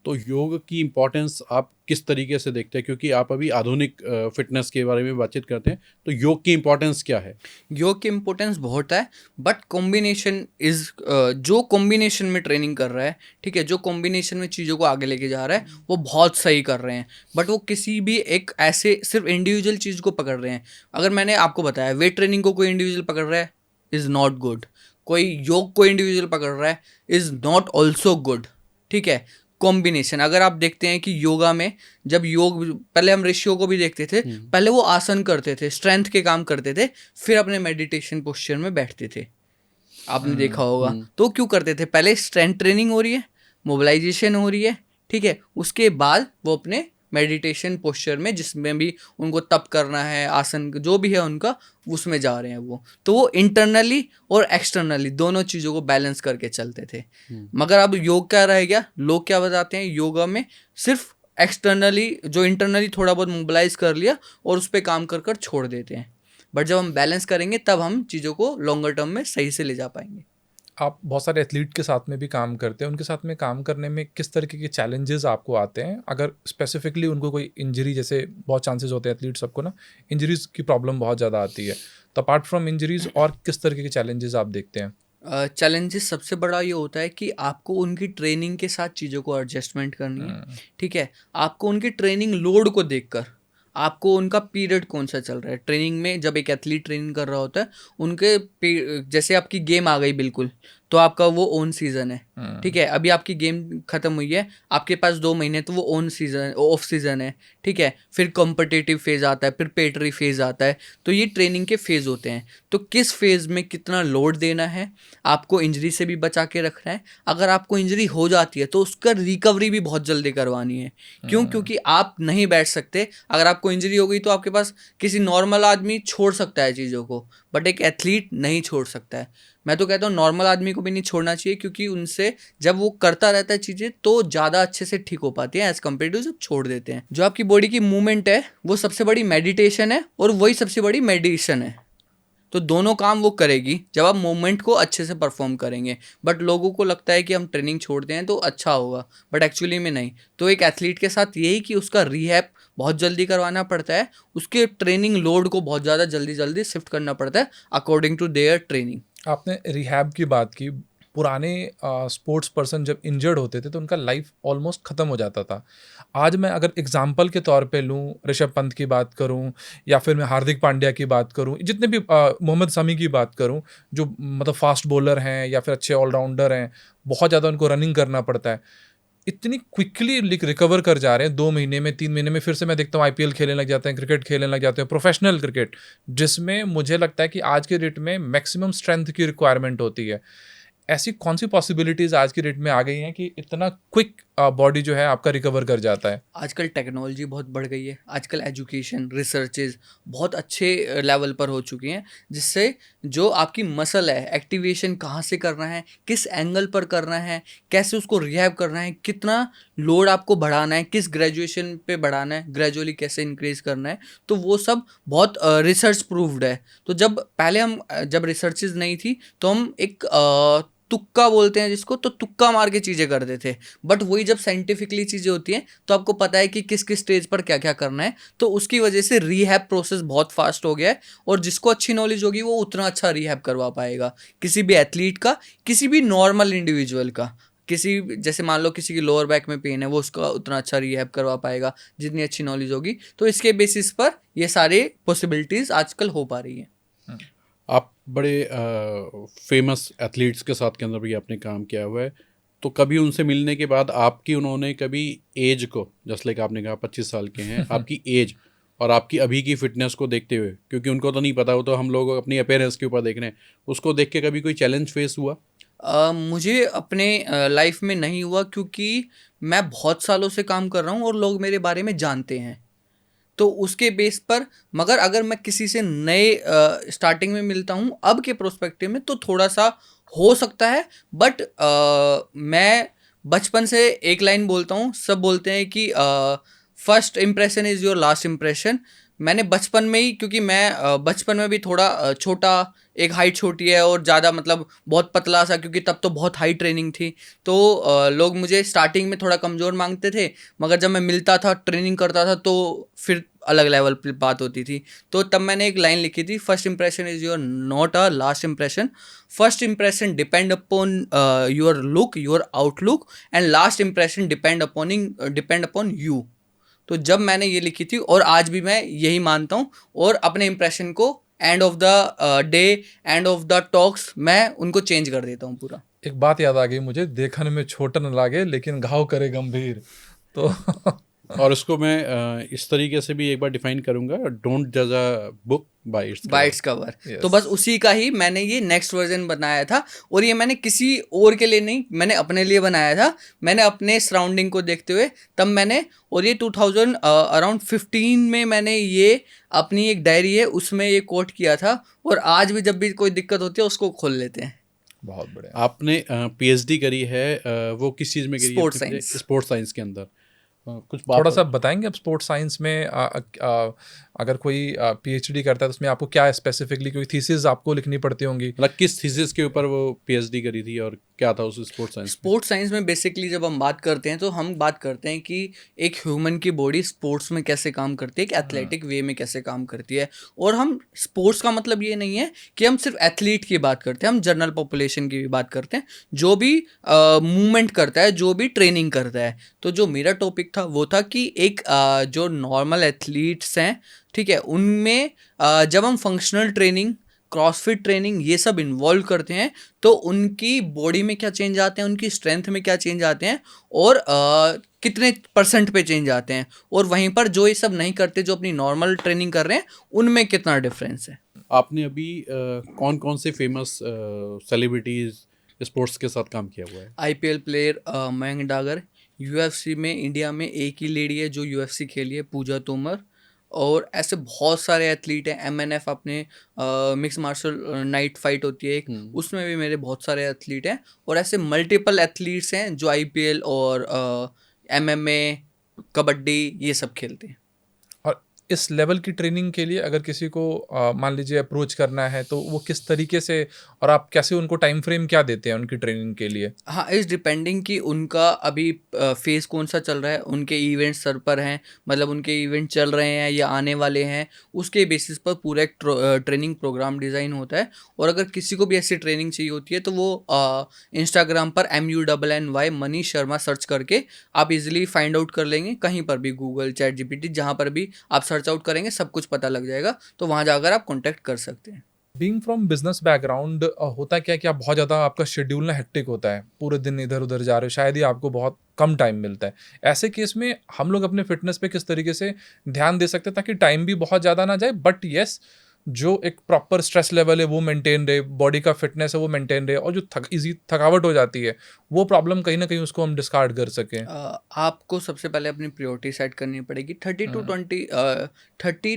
तो योग की इम्पोर्टेंस आप किस तरीके से देखते हैं? क्योंकि आप अभी आधुनिक फिटनेस के बारे में बातचीत करते हैं, तो योग की इम्पोर्टेंस क्या है? योग की इम्पोर्टेंस बहुत है, बट कॉम्बिनेशन इज, जो कॉम्बिनेशन में ट्रेनिंग कर रहा है, ठीक है, जो कॉम्बिनेशन में चीज़ों को आगे लेके जा रहा है वो बहुत सही कर रहे हैं। बट वो किसी भी एक ऐसे सिर्फ इंडिविजुअल चीज़ को पकड़ रहे हैं। अगर मैंने आपको बताया वेट ट्रेनिंग को कोई इंडिविजुअल पकड़ रहा है, इज़ नॉट गुड। कोई योग को इंडिविजुअल पकड़ रहा है, इज़ नॉट ऑल्सो गुड। ठीक है, कॉम्बिनेशन। अगर आप देखते हैं कि योगा में, जब योग, पहले हम ऋषियों को भी देखते थे, पहले वो आसन करते थे, स्ट्रेंथ के काम करते थे, फिर अपने मेडिटेशन पोस्चर में बैठते थे, आपने देखा होगा। तो क्यों करते थे? पहले स्ट्रेंथ ट्रेनिंग हो रही है, मोबिलाइजेशन हो रही है, ठीक है, उसके बाद वो अपने मेडिटेशन पोस्चर में, जिसमें भी उनको तप करना है, आसन जो भी है उनका, उसमें जा रहे हैं वो। तो वो इंटरनली और एक्सटर्नली दोनों चीज़ों को बैलेंस करके चलते थे। मगर अब योग क्या रह गया? लोग क्या बताते हैं योगा में? सिर्फ एक्सटर्नली, जो इंटरनली थोड़ा बहुत मोबिलाइज कर लिया और उस पर काम कर कर छोड़ देते हैं। बट जब हम बैलेंस करेंगे तब हम चीज़ों को लॉन्गर टर्म में सही से ले जा पाएंगे। आप बहुत सारे एथलीट के साथ में भी काम करते हैं, उनके साथ में काम करने में किस तरीके के चैलेंजेस आपको आते हैं? अगर स्पेसिफिकली उनको कोई इंजरी, जैसे बहुत चांसेस होते हैं एथलीट सबको ना, इंजरीज की प्रॉब्लम बहुत ज़्यादा आती है, तो अपार्ट फ्रॉम इंजरीज और किस तरीके के चैलेंजेस आप देखते हैं? चैलेंजेस सबसे बड़ा ये होता है कि आपको उनकी ट्रेनिंग के साथ चीज़ों को एडजस्टमेंट करनी है, ठीक है। आपको उनकी ट्रेनिंग लोड को देखकर, आपको उनका पीरियड कौन सा चल रहा है ट्रेनिंग में। जब एक एथलीट ट्रेनिंग कर रहा होता है, जैसे आपकी गेम आ गई बिल्कुल, तो आपका वो ऑन सीज़न है, ठीक है, अभी आपकी गेम खत्म हुई है, आपके पास 2 महीने, तो वो ऑन सीज़न, ऑफ सीज़न है, ठीक है। फिर कॉम्पिटिटिव फेज़ आता है, फिर पेटरी फेज़ आता है, तो ये ट्रेनिंग के फेज़ होते हैं। तो किस फेज़ में कितना लोड देना है, आपको इंजरी से भी बचा के रखना है। अगर आपको इंजरी हो जाती है तो उसका रिकवरी भी बहुत जल्दी करवानी है। क्यों? क्योंकि आप नहीं बैठ सकते। अगर आपको इंजरी हो गई तो आपके पास, किसी नॉर्मल आदमी छोड़ सकता है चीज़ों को, बट एक एथलीट नहीं छोड़ सकता है। मैं तो कहता हूँ नॉर्मल आदमी को भी नहीं छोड़ना चाहिए, क्योंकि उनसे जब वो करता रहता है चीज़ें तो ज़्यादा अच्छे से ठीक हो पाती हैं एज़ कम्पेयर टू जब छोड़ देते हैं। जो आपकी बॉडी की मूवमेंट है वो सबसे बड़ी मेडिटेशन है, और वही सबसे बड़ी मेडिसिन है। तो दोनों काम वो करेगी जब आप मूवमेंट को अच्छे से परफॉर्म करेंगे। बट लोगों को लगता है कि हम ट्रेनिंग छोड़ दें तो अच्छा होगा, बट एक्चुअली में नहीं। तो एक एथलीट के साथ यही कि उसका रिहैब बहुत जल्दी करवाना पड़ता है, उसके ट्रेनिंग लोड को बहुत ज़्यादा जल्दी जल्दी शिफ्ट करना पड़ता है अकॉर्डिंग टू देयर ट्रेनिंग। आपने रिहैब की बात की, पुराने स्पोर्ट्स पर्सन जब इंजर्ड होते थे तो उनका लाइफ ऑलमोस्ट ख़त्म हो जाता था। आज मैं अगर एग्जांपल के तौर पे लूँ, ऋषभ पंत की बात करूँ या फिर मैं हार्दिक पांड्या की बात करूँ, जितने भी मोहम्मद शमी की बात करूँ, जो मतलब फास्ट बॉलर हैं या फिर अच्छे ऑलराउंडर हैं, बहुत ज़्यादा उनको रनिंग करना पड़ता है, इतनी क्विकली रिकवर कर जा रहे हैं, 2 महीने में 3 महीने में फिर से मैं देखता हूँ आईपीएल खेलने लग जाते हैं, क्रिकेट खेलने लग जाते हैं, प्रोफेशनल क्रिकेट, जिसमें मुझे लगता है कि आज के डेट में मैक्सिमम स्ट्रेंथ की रिक्वायरमेंट होती है। ऐसी कौन सी पॉसिबिलिटीज़ आज की डेट में आ गई हैं कि इतना क्विक बॉडी जो है आपका रिकवर कर जाता है? आजकल टेक्नोलॉजी बहुत बढ़ गई है, आजकल एजुकेशन रिसर्चेज बहुत अच्छे लेवल पर हो चुकी हैं, जिससे जो आपकी मसल है एक्टिवेशन कहाँ से करना है, किस एंगल पर करना है, कैसे उसको रिहैब करना है, कितना लोड आपको बढ़ाना है, किस ग्रेजुएशन पे बढ़ाना है, ग्रेजुअली कैसे इंक्रीज करना है, तो वो सब बहुत रिसर्च प्रूव्ड है। तो जब पहले हम जब रिसर्चेज नहीं थी तो हम एक तुक्का बोलते हैं जिसको, तो तुक्का मार के चीज़ें करते थे। बट वही जब साइंटिफिकली चीज़ें होती हैं तो आपको पता है कि किस किस स्टेज पर क्या क्या करना है, तो उसकी वजह से रीहैब प्रोसेस बहुत फास्ट हो गया है। और जिसको अच्छी नॉलेज होगी वो उतना अच्छा रीहैब करवा पाएगा, किसी भी एथलीट का, किसी भी नॉर्मल इंडिविजुअल का। किसी जैसे मान लो किसी की लोअर बैक में पेन है, वो उसका उतना अच्छा रीहैब करवा पाएगा जितनी अच्छी नॉलेज होगी। तो इसके बेसिस पर ये सारे पॉसिबिलिटीज़ आजकल हो पा रही हैं। आप बड़े फेमस एथलीट्स के साथ के अंदर भी आपने काम किया हुआ है, तो कभी उनसे मिलने के बाद आपकी उन्होंने कभी एज को, जैसे लाइक आपने कहा 25 साल के हैं, आपकी एज और आपकी अभी की फिटनेस को देखते हुए, क्योंकि उनको तो नहीं पता, वो तो हम लोग अपनी अपीयरेंस के ऊपर देख रहे हैं, उसको देख के कभी कोई चैलेंज फेस हुआ? मुझे अपने लाइफ में नहीं हुआ, क्योंकि मैं बहुत सालों से काम कर रहा हूँ और लोग मेरे बारे में जानते हैं, तो उसके बेस पर। मगर अगर मैं किसी से नए स्टार्टिंग में मिलता हूँ अब के प्रोस्पेक्टिव में, तो थोड़ा सा हो सकता है। बट मैं बचपन से एक लाइन बोलता हूँ, सब बोलते हैं कि first impression is your last impression. मैंने बचपन में ही, क्योंकि मैं बचपन में भी थोड़ा छोटा, एक हाइट छोटी है और ज़्यादा मतलब बहुत पतला सा, क्योंकि तब तो बहुत हाई ट्रेनिंग थी, तो लोग मुझे स्टार्टिंग में थोड़ा कमज़ोर मांगते थे। मगर जब मैं मिलता था, ट्रेनिंग करता था, तो फिर अलग लेवल पर बात होती थी। तो तब मैंने एक लाइन लिखी थी, first impression is your not a last impression, first impression depend upon your look, your outlook, and last impression depend upon you. तो जब मैंने ये लिखी थी, और आज भी मैं यही मानता हूँ, और अपने इंप्रेशन को end of the day, end of the talks, मैं उनको चेंज कर देता हूँ पूरा। एक बात याद आ गई मुझे, देखन में छोटा न लागे लेकिन घाव करे गंभीर। तो और उसको मैं इस तरीके से भी एक बार डिफाइन करूंगा, डोंट जज a book by its cover. Yes. तो बस उसी का ही मैंने ये नेक्स्ट वर्जन बनाया था, और ये मैंने किसी और के लिए नहीं, मैंने अपने लिए बनाया था। मैंने अपने सराउंडिंग को देखते हुए तब मैंने, और ये 2000 अराउंड 15 में मैंने ये अपनी एक डायरी है उसमें ये कोट किया था, और आज भी जब भी कोई दिक्कत होती है उसको खोल लेते हैं। बहुत बढ़िया। आपने पीएचडी करी है, वो किस चीज़ में करी है? Sports science. स्पोर्ट्स साइंस के अंदर कुछ बात थोड़ा सा बताएंगे अब स्पोर्ट्स साइंस में अगर कोई पीएचडी करता है तो उसमें आपको क्या स्पेसिफिकली, क्योंकि थीसिस आपको लिखनी पड़ती होंगी, मतलब किस थीसिस के ऊपर वो पीएचडी करी थी और क्या था उस स्पोर्ट्स साइंस में? स्पोर्ट्स साइंस में बेसिकली जब हम बात करते हैं तो हम बात करते हैं कि एक ह्यूमन की बॉडी स्पोर्ट्स में कैसे काम करती है, एक एथलेटिक वे में कैसे काम करती है। और हम स्पोर्ट्स का मतलब ये नहीं है कि हम सिर्फ एथलीट की बात करते हैं, हम जनरल पॉपुलेशन की भी बात करते हैं, जो भी मूवमेंट करता है, जो भी ट्रेनिंग करता है। तो जो मेरा टॉपिक था वो था कि एक जो नॉर्मल एथलीट्स हैं, ठीक है, उनमें जब हम फंक्शनल ट्रेनिंग, क्रॉसफिट ट्रेनिंग, ये सब इन्वॉल्व करते हैं, तो उनकी बॉडी में क्या चेंज आते हैं, उनकी स्ट्रेंथ में क्या चेंज आते हैं, और कितने % पे चेंज आते हैं, और वहीं पर जो ये सब नहीं करते, जो अपनी नॉर्मल ट्रेनिंग कर रहे हैं, उनमें कितना डिफरेंस है। आपने अभी कौन कौन से फेमस सेलिब्रिटीज स्पोर्ट्स के साथ काम किया हुआ है? IPL player Mayank Dagar, UFC में इंडिया में एक ही लेडी है जो UFC खेली है, पूजा तोमर, और ऐसे बहुत सारे एथलीट हैं। MNF अपने मिक्स मार्शल नाइट फाइट होती है एक, उसमें भी मेरे बहुत सारे एथलीट हैं, और ऐसे मल्टीपल एथलीट्स हैं जो IPL और MMA, कबड्डी, ये सब खेलते हैं। और इस लेवल की ट्रेनिंग के लिए अगर किसी को मान लीजिए अप्रोच करना है तो वो किस तरीके से, और आप कैसे उनको टाइम फ्रेम क्या देते हैं उनकी ट्रेनिंग के लिए? हाँ, इस डिपेंडिंग कि उनका अभी फेज़ कौन सा चल रहा है, उनके इवेंट्स सर पर हैं, मतलब उनके इवेंट चल रहे हैं या आने वाले हैं, उसके बेसिस पर पूरा एक ट्रेनिंग प्रोग्राम डिज़ाइन होता है। और अगर किसी को भी ऐसी ट्रेनिंग चाहिए होती है तो वो इंस्टाग्राम पर MUNNY मनीष शर्मा सर्च करके आप इजीली फाइंड आउट कर लेंगे, कहीं पर भी गूगल, चैट जीपीटी, जहाँ पर भी आप सर्च आउट करेंगे सब कुछ पता लग जाएगा, तो वहाँ जाकर आप कॉन्टैक्ट कर सकते हैं। बीइंग फ्रॉम बिजनेस बैकग्राउंड होता क्या है कि आप बहुत ज़्यादा, आपका शेड्यूल ना हेक्टिक होता है, पूरे दिन इधर उधर जा रहे हो, शायद ही आपको बहुत कम टाइम मिलता है। ऐसे केस में हम लोग अपने फिटनेस पे किस तरीके से ध्यान दे सकते हैं ताकि टाइम भी बहुत ज़्यादा ना जाए, बट यस जो एक प्रॉपर स्ट्रेस लेवल है वो मेंटेन रहे, बॉडी का फिटनेस है वो मेंटेन रहे, और जो थकावट हो जाती है वो प्रॉब्लम कहीं ना कहीं उसको हम डिस्कार्ड कर सकें। आपको सबसे पहले अपनी प्रायोरिटी सेट करनी पड़ेगी। 30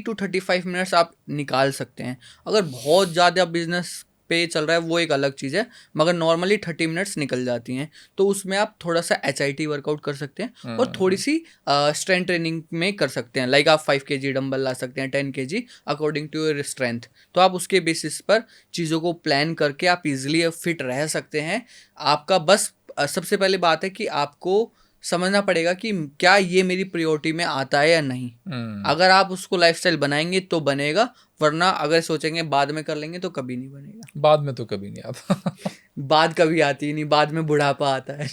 to 35 मिनट्स आप निकाल सकते हैं। अगर बहुत ज़्यादा बिजनेस पे चल रहा है वो एक अलग चीज़ है, मगर नॉर्मली 30 मिनट्स निकल जाती हैं, तो उसमें आप थोड़ा सा HIIT वर्कआउट कर सकते हैं और थोड़ी सी स्ट्रेंथ ट्रेनिंग में कर सकते हैं। लाइक आप 5 kg डंबल ला सकते हैं, 10 kg according to your strength. तो आप उसके बेसिस पर चीज़ों को प्लान करके आप इजीली फिट रह सकते हैं। आपका बस सबसे पहले बात है कि आपको समझना पड़ेगा कि क्या ये मेरी प्रायोरिटी में आता है या नहीं। अगर आप उसको लाइफस्टाइल बनाएंगे तो बनेगा, वरना अगर सोचेंगे बाद में कर लेंगे तो कभी नहीं बनेगा। बाद में तो कभी नहीं आता। बाद कभी आती ही नहीं, बाद में बुढ़ापा आता है।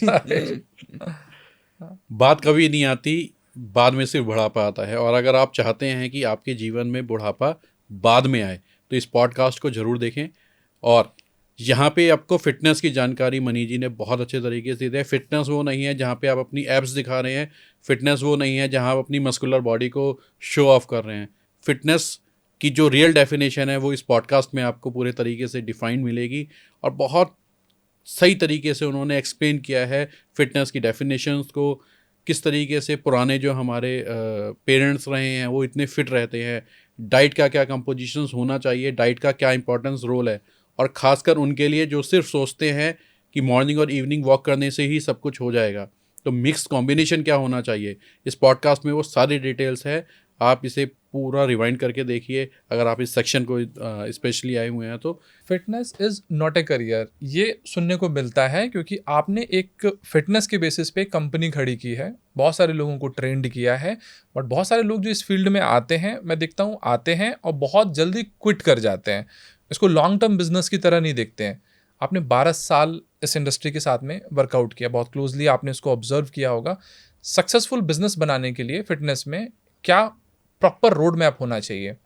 बात कभी नहीं आती, बाद में सिर्फ बुढ़ापा आता है। और अगर आप चाहते हैं कि आपके जीवन में बुढ़ापा बाद में आए तो इस पॉडकास्ट को ज़रूर देखें। और यहाँ पे आपको फिटनेस की जानकारी मनी जी ने बहुत अच्छे तरीके से दी है। फिटनेस वो नहीं है जहाँ पे आप अपनी एब्स दिखा रहे हैं, फिटनेस वो नहीं है जहाँ आप अपनी मस्कुलर बॉडी को शो ऑफ कर रहे हैं। फिटनेस की जो रियल डेफिनेशन है वो इस पॉडकास्ट में आपको पूरे तरीके से डिफाइन मिलेगी, और बहुत सही तरीके से उन्होंने एक्सप्लेन किया है फिटनेस की डेफिनेशंस को, किस तरीके से पुराने जो हमारे पेरेंट्स रहे हैं वो इतने फिट रहते हैं, डाइट का क्या कंपोजिशंस होना चाहिए, डाइट का क्या इंपॉर्टेंस रोल है, और ख़ासकर उनके लिए जो सिर्फ सोचते हैं कि मॉर्निंग और इवनिंग वॉक करने से ही सब कुछ हो जाएगा, तो मिक्स कॉम्बिनेशन क्या होना चाहिए। इस पॉडकास्ट में वो सारी डिटेल्स है, आप इसे पूरा रिवाइंड करके देखिए अगर आप इस सेक्शन को स्पेशली आए हुए हैं तो। Fitness is not a career, ये सुनने को मिलता है क्योंकि आपने एक फिटनेस के बेसिस पे कंपनी खड़ी की है, बहुत सारे लोगों को ट्रेंड किया है, बट बहुत सारे लोग जो इस फील्ड में आते हैं, मैं देखता हूँ आते हैं और बहुत जल्दी क्विट कर जाते हैं, इसको लॉन्ग टर्म बिजनेस की तरह नहीं देखते हैं। आपने 12 साल इस इंडस्ट्री के साथ में वर्कआउट किया, बहुत क्लोजली आपने इसको ऑब्जर्व किया होगा। सक्सेसफुल बिजनेस बनाने के लिए फिटनेस में क्या प्रॉपर रोड मैप होना चाहिए?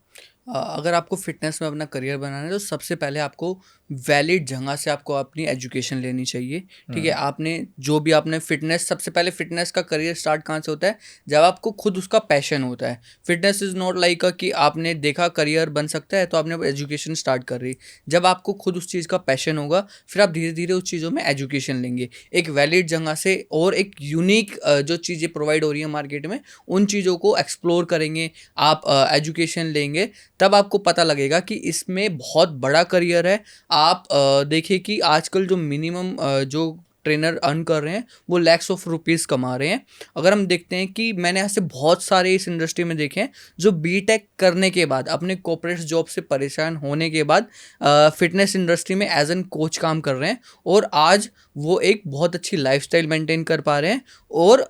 अगर आपको फिटनेस में अपना करियर बनाना है तो सबसे पहले आपको वैलिड जगह से आपको अपनी एजुकेशन लेनी चाहिए। ठीक है, आपने जो भी आपने फिटनेस, सबसे पहले फिटनेस का करियर स्टार्ट कहाँ से होता है, जब आपको खुद उसका पैशन होता है। फिटनेस इज़ नॉट लाइक कि आपने देखा करियर बन सकता है तो आपने एजुकेशन स्टार्ट कर रही। जब आपको खुद उस चीज़ का पैशन होगा फिर आप धीरे धीरे उस चीज़ों में एजुकेशन लेंगे एक वैलिड जगह से, और एक यूनिक जो चीज़ें प्रोवाइड हो रही हैं मार्केट में उन चीज़ों को एक्सप्लोर करेंगे, आप एजुकेशन लेंगे, तब आपको पता लगेगा कि इसमें बहुत बड़ा करियर है। आप देखिए कि आजकल जो मिनिमम जो ट्रेनर अर्न कर रहे हैं वो लैक्स ऑफ रुपीज़ कमा रहे हैं। अगर हम देखते हैं कि मैंने ऐसे बहुत सारे इस इंडस्ट्री में देखे हैं जो बीटेक करने के बाद अपने कॉर्पोरेट जॉब से परेशान होने के बाद फिटनेस इंडस्ट्री में एज एन कोच काम कर रहे हैं, और आज वो एक बहुत अच्छी लाइफस्टाइल मेंटेन कर पा रहे हैं, और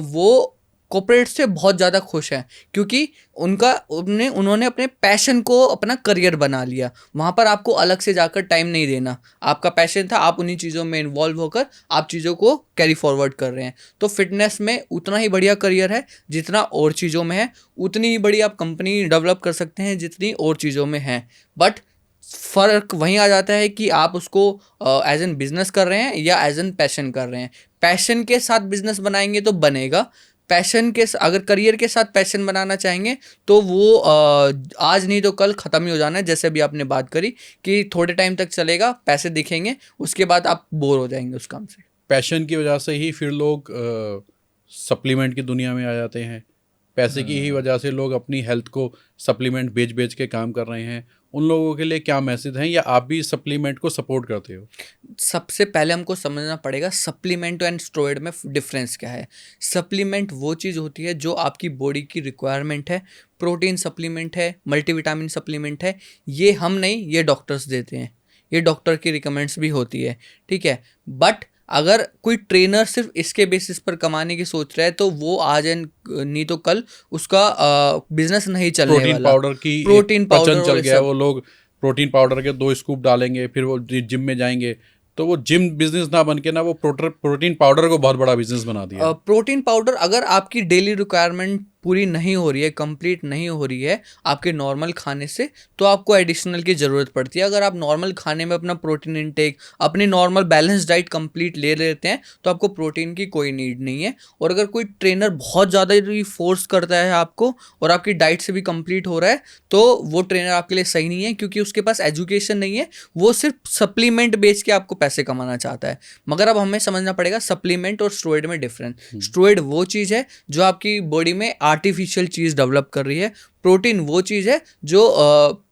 वो कॉर्पोरेट से बहुत ज़्यादा खुश हैं क्योंकि उन्होंने अपने पैशन को अपना करियर बना लिया। वहाँ पर आपको अलग से जाकर टाइम नहीं देना, आपका पैशन था, आप उन्हीं चीज़ों में इन्वॉल्व होकर आप चीज़ों को कैरी फॉरवर्ड कर रहे हैं। तो फिटनेस में उतना ही बढ़िया करियर है जितना और चीज़ों में है, उतनी ही बड़ी आप कंपनी डेवलप कर सकते हैं जितनी और चीज़ों में है। बट फ़र्क वहीं आ जाता है कि आप उसको एज एन बिजनेस कर रहे हैं या एज एन पैशन कर रहे हैं। पैशन के साथ बिजनेस बनाएंगे तो बनेगा, पैशन के अगर करियर के साथ पैशन बनाना चाहेंगे तो वो आज नहीं तो कल ख़त्म ही हो जाना है। जैसे अभी आपने बात करी कि थोड़े टाइम तक चलेगा, पैसे दिखेंगे, उसके बाद आप बोर हो जाएंगे उस काम से। पैशन की वजह से ही फिर लोग सप्लीमेंट की दुनिया में आ जाते हैं, पैसे की ही वजह से लोग अपनी हेल्थ को सप्लीमेंट बेच बेच के काम कर रहे हैं, उन लोगों के लिए क्या मैसेज हैं, या आप भी सप्लीमेंट को सपोर्ट करते हो? सबसे पहले हमको समझना पड़ेगा सप्लीमेंट एंड स्टेरॉइड में डिफरेंस क्या है। सप्लीमेंट वो चीज़ होती है जो आपकी बॉडी की रिक्वायरमेंट है। प्रोटीन सप्लीमेंट है, मल्टीविटामिन सप्लीमेंट है, ये हम नहीं, ये डॉक्टर्स देते हैं, ये डॉक्टर की रिकमेंड्स भी होती है, ठीक है। बट अगर कोई ट्रेनर सिर्फ इसके बेसिस पर कमाने की सोच रहा है तो वो आज एंड नहीं तो कल उसका बिजनेस नहीं चलने प्रोटीन वाला। पाउडर की प्रोटीन पाउडर पचन चल और गया है, सब। वो लोग प्रोटीन पाउडर के 2 स्कूप डालेंगे, फिर वो जिम में जाएंगे, तो वो जिम बिजनेस ना बन के ना वो प्रोटीन पाउडर को बहुत बड़ा बिजनेस बना दिया है। प्रोटीन पाउडर अगर आपकी डेली रिक्वायरमेंट पूरी नहीं हो रही है, कंप्लीट नहीं हो रही है आपके नॉर्मल खाने से, तो आपको एडिशनल की ज़रूरत पड़ती है। अगर आप नॉर्मल खाने में अपना प्रोटीन इनटेक, अपनी नॉर्मल बैलेंस डाइट कंप्लीट ले लेते हैं तो आपको प्रोटीन की कोई नीड नहीं है। और अगर कोई ट्रेनर बहुत ज़्यादा फोर्स करता है आपको और आपकी डाइट से भी कंप्लीट हो रहा है तो वो ट्रेनर आपके लिए सही नहीं है, क्योंकि उसके पास एजुकेशन नहीं है, वो सिर्फ सप्लीमेंट बेच के आपको पैसे कमाना चाहता है। मगर अब हमें समझना पड़ेगा सप्लीमेंट और स्टेरॉइड में डिफरेंस। स्टेरॉइड वो चीज़ है जो आपकी बॉडी में आर्टिफिशियल चीज़ डेवलप कर रही है। प्रोटीन वो चीज़ है जो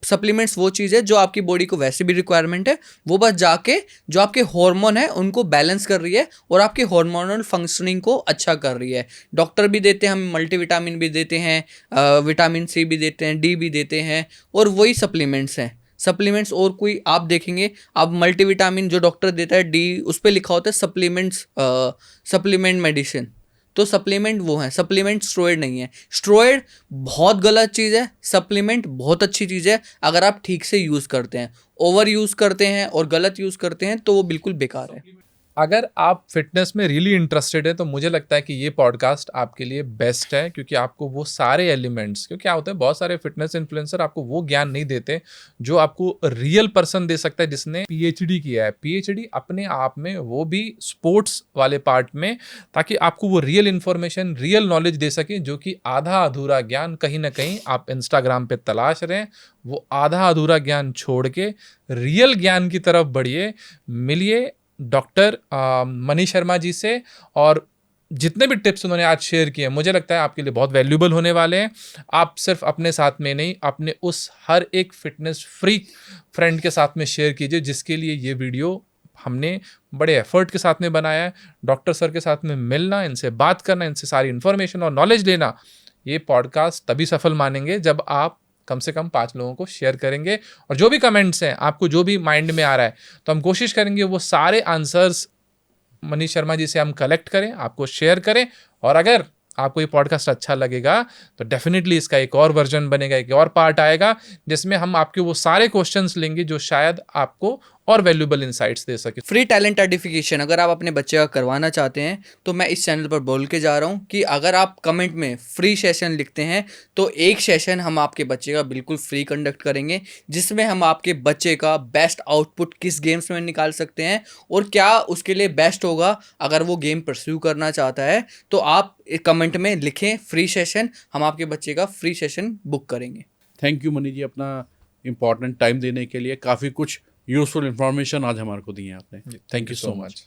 सप्लीमेंट्स वो चीज़ है जो आपकी बॉडी को वैसे भी रिक्वायरमेंट है, वो बस जाके जो आपके हार्मोन है उनको बैलेंस कर रही है और आपके हार्मोनल फंक्शनिंग को अच्छा कर रही है। डॉक्टर भी देते हैं, हम मल्टीविटामिन भी देते हैं, विटामिन सी भी देते हैं, डी भी देते हैं, और वही सप्लीमेंट्स हैं। सप्लीमेंट्स और कोई आप देखेंगे, आप मल्टीविटामिन जो डॉक्टर देता है डी, उस पर लिखा होता है सप्लीमेंट्स, सप्लीमेंट मेडिसिन। तो सप्लीमेंट वो है, सप्लीमेंट स्टेरॉइड नहीं है। स्टेरॉइड बहुत गलत चीज़ है, सप्लीमेंट बहुत अच्छी चीज़ है अगर आप ठीक से यूज़ करते हैं। ओवर यूज़ करते हैं और गलत यूज़ करते हैं तो वो बिल्कुल बेकार है। अगर आप फिटनेस में रियली इंटरेस्टेड है तो मुझे लगता है कि ये पॉडकास्ट आपके लिए बेस्ट है, क्योंकि आपको वो सारे एलिमेंट्स, क्योंकि क्या होता है बहुत सारे फिटनेस इन्फ्लुएंसर आपको वो ज्ञान नहीं देते जो आपको रियल पर्सन दे सकता है जिसने पीएचडी किया है। पीएचडी अपने आप में, वो भी स्पोर्ट्स वाले पार्ट में, ताकि आपको वो रियल इन्फॉर्मेशन, रियल नॉलेज दे सके, जो कि आधा अधूरा ज्ञान कहीं ना कहीं आप इंस्टाग्राम पे तलाश रहे हैं। वो आधा अधूरा ज्ञान छोड़ के रियल ज्ञान की तरफ बढ़िए, मिलिए डॉक्टर मनीष शर्मा जी से। और जितने भी टिप्स उन्होंने आज शेयर किए मुझे लगता है आपके लिए बहुत वैल्यूबल होने वाले हैं। आप सिर्फ अपने साथ में नहीं, अपने उस हर एक फिटनेस फ्रीक फ्रेंड के साथ में शेयर कीजिए जिसके लिए ये वीडियो हमने बड़े एफर्ट के साथ में बनाया है। डॉक्टर सर के साथ में मिलना, इनसे बात करना, इनसे सारी इन्फॉर्मेशन और नॉलेज लेना, ये पॉडकास्ट तभी सफल मानेंगे जब आप कम से कम 5 लोगों को शेयर करेंगे। और जो भी कमेंट्स हैं, आपको जो भी माइंड में आ रहा है, तो हम कोशिश करेंगे वो सारे आंसर्स मनीष शर्मा जी से हम कलेक्ट करें, आपको शेयर करें। और अगर आपको ये पॉडकास्ट अच्छा लगेगा तो डेफिनेटली इसका एक और वर्जन बनेगा, एक और पार्ट आएगा जिसमें हम आपके वो सारे क्वेश्चंस लेंगे जो शायद आपको और वैल्यूबल इंसाइट्स दे सके। फ्री टैलेंट आइडेंटिफिकेशन अगर आप अपने बच्चे का करवाना चाहते हैं तो मैं इस चैनल पर बोल के जा रहा हूँ कि अगर आप कमेंट में फ्री सेशन लिखते हैं तो एक सेशन हम आपके बच्चे का बिल्कुल फ्री कंडक्ट करेंगे, जिसमें हम आपके बच्चे का बेस्ट आउटपुट किस गेम्स में निकाल सकते हैं और क्या उसके लिए बेस्ट होगा अगर वो गेम परस्यू करना चाहता है। तो आप कमेंट में लिखें फ्री सेशन, हम आपके बच्चे का फ्री सेशन बुक करेंगे। थैंक यू मनी जी, अपना इम्पॉर्टेंट टाइम देने के लिए। काफ़ी कुछ यूजफुल इन्फॉर्मेशन आज हमारे को दी है आपने। Thank you so much.